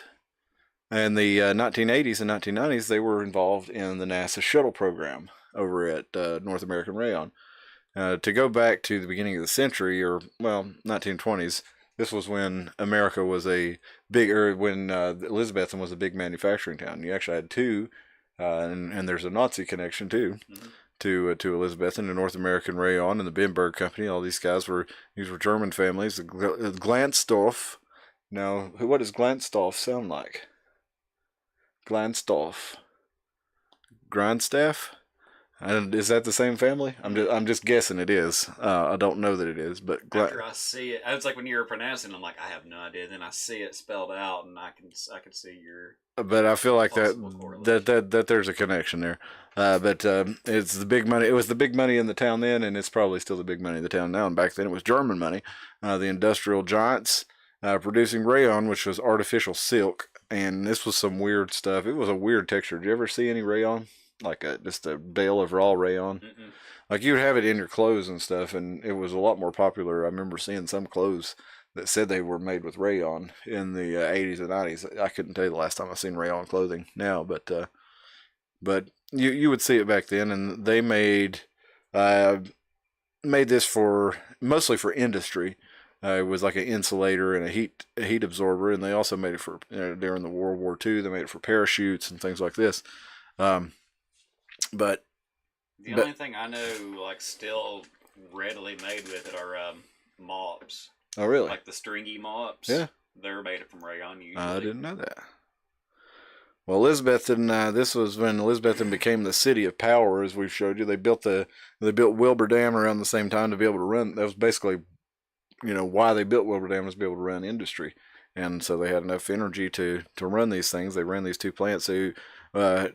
the 1980s and 1990s, they were involved in the NASA shuttle program over at North American Rayon. To go back to the beginning of the century, or, 1920s, this was when America was when Elizabethton was a big manufacturing town. You actually had two. And there's a Nazi connection too, to Elizabethton, the North American Rayon, and the Bimberg Company. All these guys were German families. Glanzdorf. Now, what does Glanzdorf sound like? Glanzdorf. Grindstaff. And is that the same family? I'm just guessing it is. I don't know that it is, but after I see it, it's like when you were pronouncing, I'm like, I have no idea. Then I see it spelled out, and I can see your. But I feel like that there's a connection there. But it's the big money. It was the big money in the town then, and it's probably still the big money in the town now. And back then, it was German money. The industrial giants producing rayon, which was artificial silk, and this was some weird stuff. It was a weird texture. Did you ever see any rayon? Like just a bale of raw rayon. Like you would have it in your clothes and stuff, and it was a lot more popular. I remember seeing some clothes that said they were made with rayon in the 80s and 90s. I couldn't tell you the last time I seen rayon clothing now, but you would see it back then, and they made this mostly for industry. It was like an insulator and a heat absorber, and they also made it for during the World War II. They made it for parachutes and things like this. But the only thing I know, like, still readily made with it are mops. Oh, really? Like the stringy mops. Yeah. They're made from rayon usually. I didn't know that. Well, Elizabethton, this was when Elizabethton became the city of power, as we've showed you. They built Wilbur Dam around the same time to be able to run. That was basically, why they built Wilbur Dam, was to be able to run industry. And so they had enough energy to run these things. They ran these two plants. So by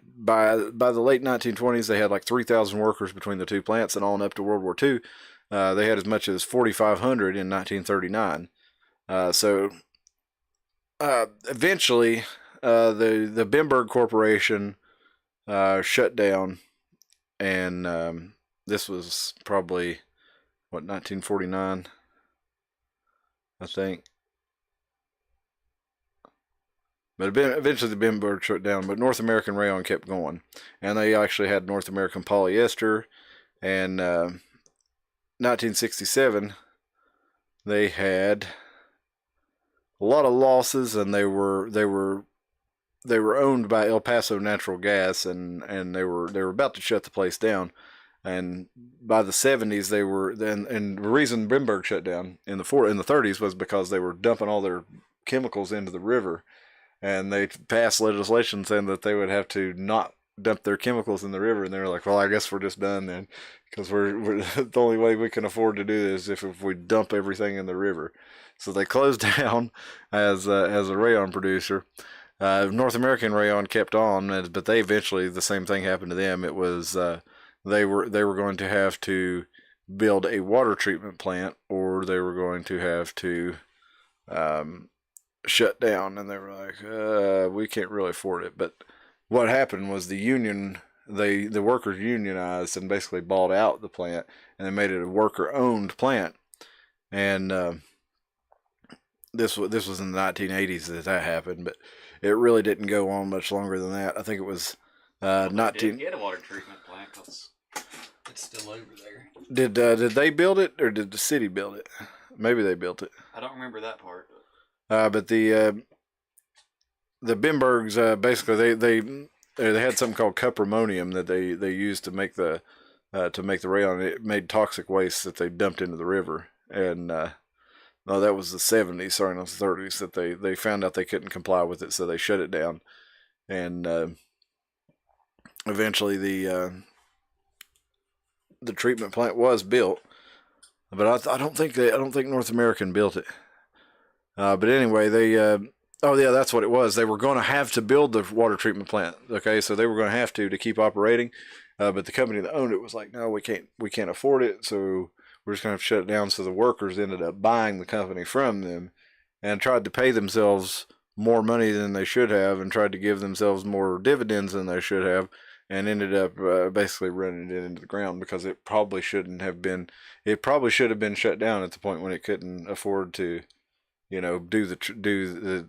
the late 1920s, they had like 3,000 workers between the two plants, and on up to World War II, they had as much as 4,500 in 1939. Eventually, the Bimberg Corporation shut down, and this was probably 1949, I think. But eventually the Bimberg shut down, but North American Rayon kept going. And they actually had North American Polyester. And 1967, they had a lot of losses, and they were owned by El Paso Natural Gas, and they were about to shut the place down. And by the 70s, they were and the reason Bimberg shut down in the 30s was because they were dumping all their chemicals into the river. And they passed legislation saying that they would have to not dump their chemicals in the river. And they were like, well, I guess we're just done then, because we're the only way we can afford to do this if we dump everything in the river. So they closed down as a rayon producer. North American Rayon kept on, but they eventually, the same thing happened to them. It was they were going to have to build a water treatment plant, or they were going to have to shut down, and they were like, we can't really afford it. But what happened was the workers unionized and basically bought out the plant, and they made it a worker-owned plant. And this was in the 1980s that happened, but it really didn't go on much longer than that. I think it was They did get a water treatment plant, because it's still over there. Did they build it, or did the city build it? Maybe they built it. I don't remember that part. But the Bimbergs, basically they had something called cupramonium that they used to make the rayon. It made toxic waste that they dumped into the river, and No, that was the 70s, sorry, not the 30s, that they found out they couldn't comply with it, so they shut it down. And eventually the treatment plant was built, but I don't think North American built it. But anyway, oh yeah, that's what it was. They were going to have to build the water treatment plant. Okay, so they were going to have to keep operating, but the company that owned it was like, no, we can't afford it, so we're just going to have to shut it down. So the workers ended up buying the company from them and tried to pay themselves more money than they should have and tried to give themselves more dividends than they should have and ended up basically running it into the ground because it probably should have been shut down at the point when it couldn't afford to, do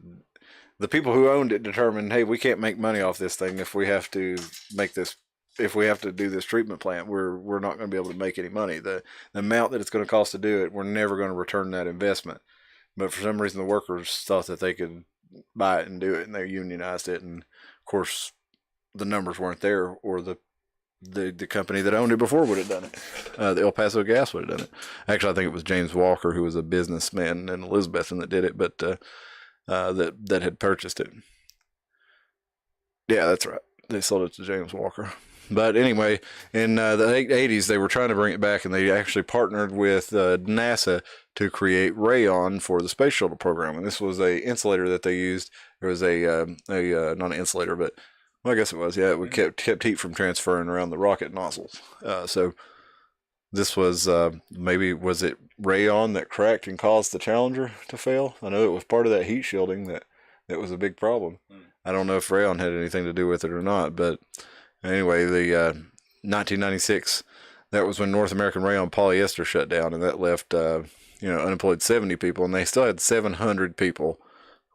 the people who owned it determined, hey, we can't make money off this thing if we have to do this treatment plant. We're not going to be able to make any money. The amount that it's going to cost to do it, we're never going to return that investment. But for some reason, the workers thought that they could buy it and do it, and they unionized it. And of course, the numbers weren't there, or the company that owned it before would have done it. The El Paso Gas would have done it. Actually, I think it was James Walker, who was a businessman in Elizabethton, that did it, but that had purchased it. Yeah, that's right. They sold it to James Walker. But anyway, in the 80s, they were trying to bring it back, and they actually partnered with NASA to create Rayon for the space shuttle program. And this was a insulator that they used. There was a not an insulator, but well, I guess it was. Yeah, it kept heat from transferring around the rocket nozzles. So this was maybe, was it Rayon that cracked and caused the Challenger to fail? I know it was part of that heat shielding that was a big problem. I don't know if Rayon had anything to do with it or not, but anyway, the 1996, that was when North American Rayon polyester shut down, and that left unemployed 70 people, and they still had 700 people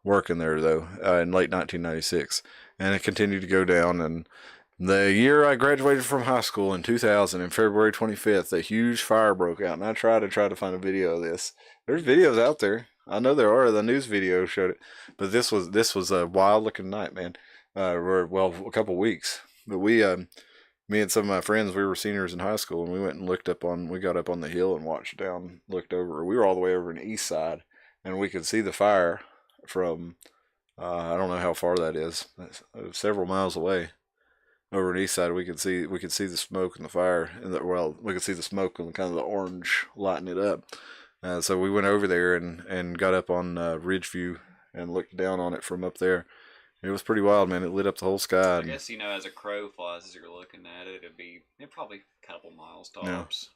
working there though in late 1996, and it continued to go down. And the year I graduated from high school in 2000, in February 25th, a huge fire broke out, and I tried to find a video of this. There's videos out there. I know there are. The news video showed it, but this was a wild looking night, man. A couple weeks. But me and some of my friends, we were seniors in high school, and we went and we got up on the hill and looked over. We were all the way over in the east side, and we could see the fire from, I don't know how far that is. That's several miles away. Over on the east side, we could see the smoke and the fire, and we could see the smoke and kind of the orange lighting it up. So we went over there and got up on Ridgeview and looked down on it from up there. It was pretty wild, man. It lit up the whole sky. I guess, as a crow flies, as you're looking at it, it'd probably a couple miles tops.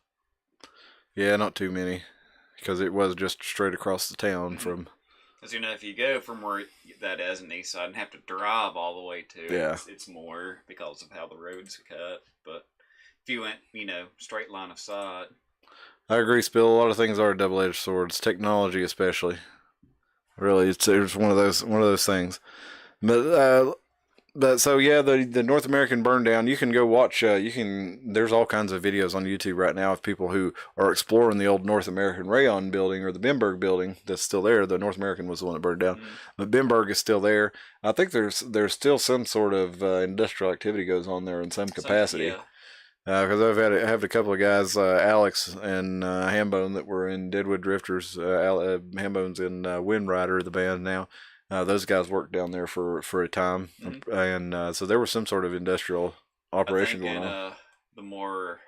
Yeah, not too many, because it was just straight across the town from. Because, if you go from where that is in the east side and have to drive all the way to it, it's more because of how the road's cut. But if you went, straight line of sight. I agree, Spill. A lot of things are double-edged swords. Technology, especially. Really, it's one of those things. But so yeah, the North American burn down. You can go watch. There's all kinds of videos on YouTube right now of people who are exploring the old North American Rayon building or the Bimberg building that's still there. The North American was the one that burned down, but Bimberg is still there. I think there's still some sort of industrial activity goes on there in some capacity. Because I have a couple of guys, Alex and Hambone, that were in Deadwood Drifters. Hambone's in Wind Rider, the band now. Those guys worked down there for a time, and so there was some sort of industrial operation going on. The more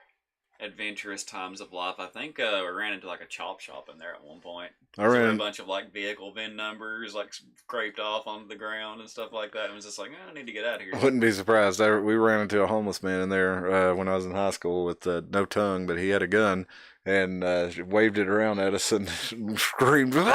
adventurous times of life, I think we ran into like a chop shop in there at one point. There were a bunch of like vehicle VIN numbers like scraped off onto the ground and stuff like that. And it was just like, I need to get out of here. I wouldn't be surprised. We ran into a homeless man in there when I was in high school with no tongue, but he had a gun. And waved it around at us and screamed. And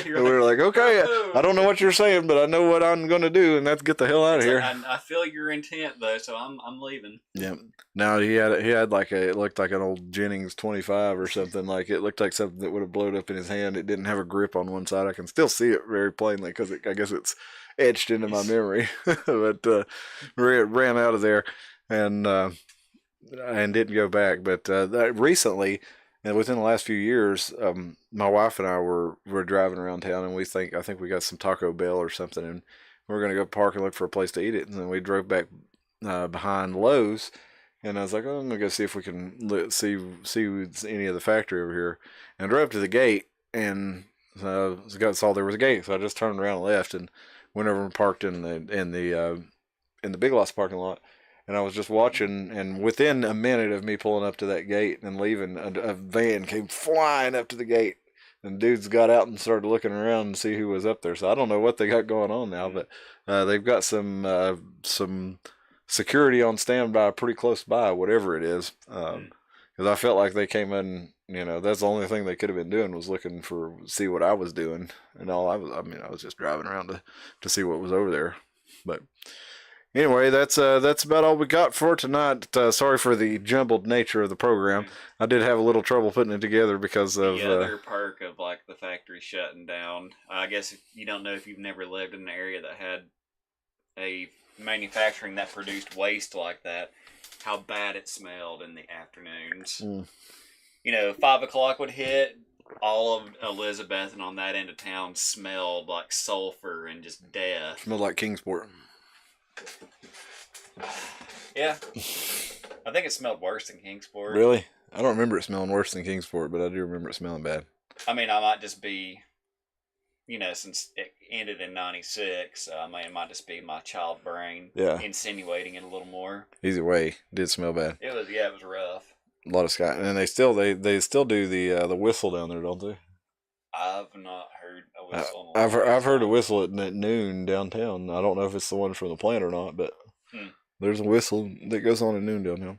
we were like, okay, I don't know what you're saying, but I know what I'm going to do, and that's get the hell out of here. I feel your intent, though, so I'm leaving. Yeah. Now, he had like it looked like an old Jennings 25 or something. Like, it looked like something that would have blown up in his hand. It didn't have a grip on one side. I can still see it very plainly because I guess it's etched into my memory. But ran out of there, and didn't go back. But recently, and within the last few years, my wife and I were driving around town, and I think we got some Taco Bell or something, and we were going to go park and look for a place to eat it. And then we drove back behind Lowe's, and I was like, oh, I'm going to go see if we can see any of the factory over here. And I drove to the gate, and saw there was a gate, so I just turned around and left and went over and parked in the Big Lots parking lot. And I was just watching, and within a minute of me pulling up to that gate and leaving, a van came flying up to the gate. And dudes got out and started looking around to see who was up there. So I don't know what they got going on now, but they've got some security on standby pretty close by, whatever it is. Because I felt like they came in, that's the only thing they could have been doing was looking see what I was doing. And I was just driving around to see what was over there. But anyway, that's about all we got for tonight. Sorry for the jumbled nature of the program. I did have a little trouble putting it together because of the other perk of like the factory shutting down. I guess you don't know if you've never lived in an area that had a manufacturing that produced waste like that, how bad it smelled in the afternoons. 5 o'clock would hit. All of Elizabeth and on that end of town smelled like sulfur and just death. Smelled like Kingsport. Yeah. I think it smelled worse than Kingsport. Really? I don't remember it smelling worse than Kingsport, but I do remember it smelling bad. I mean, I might just be, since it ended in 96, it might just be my child brain insinuating it a little more. Either way, it did smell bad. It was rough. A lot of sky. And they still do the whistle down there, don't they? I've not heard a whistle. I've heard a whistle at noon downtown. I don't know if it's the one from the plant or not, but there's a whistle that goes on at noon downtown.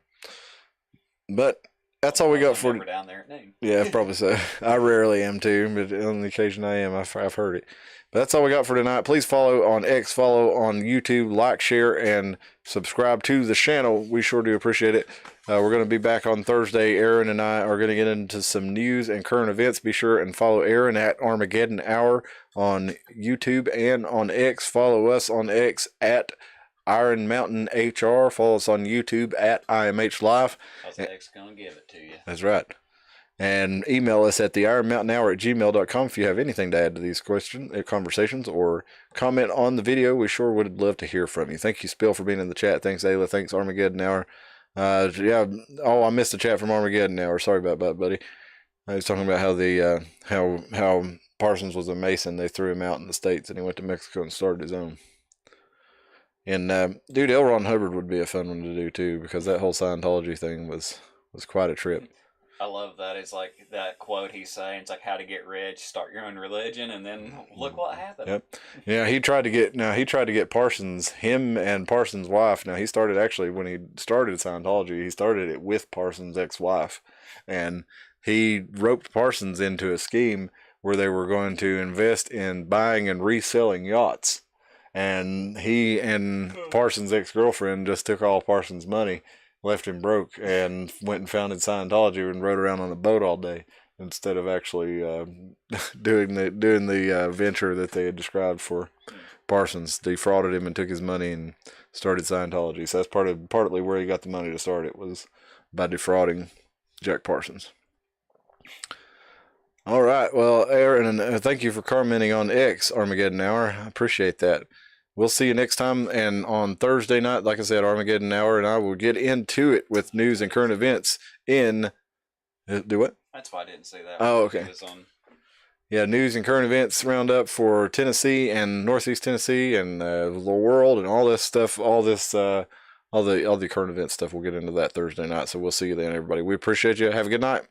But that's all we got for down there at noon. Yeah, probably so. I rarely am too, but on the occasion I am. I've heard it. But that's all we got for tonight. Please follow on X, follow on YouTube, like, share, and subscribe to the channel. We sure do appreciate it. We're going to be back on Thursday. Aaron and I are going to get into some news and current events. Be sure and follow Aaron at Armageddon Hour on YouTube and on X. Follow us on X at Iron Mountain HR. Follow us on YouTube at IMH Live. How's X going to give it to you? That's right. And email us at the ironmountainhour@gmail.com if you have anything to add to these conversations or comment on the video. We sure would love to hear from you. Thank you, Spill, for being in the chat. Thanks, Ayla. Thanks, Armageddon Hour. I missed the chat from Armageddon Hour. Sorry about that, buddy. I was talking about how how Parsons was a Mason. They threw him out in the States, and he went to Mexico and started his own. And dude, L. Ron Hubbard would be a fun one to do too, because that whole Scientology thing was quite a trip. I love that. It's like that quote he's saying. It's like how to get rich, start your own religion, and then look what happened. Yep. Yeah, he tried to get Parsons, him and Parsons' wife. Now he started when he started Scientology, he started it with Parsons' ex-wife, and he roped Parsons into a scheme where they were going to invest in buying and reselling yachts. And he and Parsons' ex-girlfriend just took all Parsons' money, left him broke, and went and founded Scientology and rode around on a boat all day instead of actually doing the venture that they had described for Parsons. Defrauded him and took his money and started Scientology. So that's partly where he got the money to start it, was by defrauding Jack Parsons. All right. Well, Aaron, thank you for commenting on X Armageddon Hour. I appreciate that. We'll see you next time. And on Thursday night, like I said, Armageddon Hour, and I will get into it with news and current events in... Do what? That's why I didn't say that. Oh, okay. Yeah, news and current events roundup for Tennessee and Northeast Tennessee and the world and all this stuff, all the current event stuff. We'll get into that Thursday night. So we'll see you then, everybody. We appreciate you. Have a good night.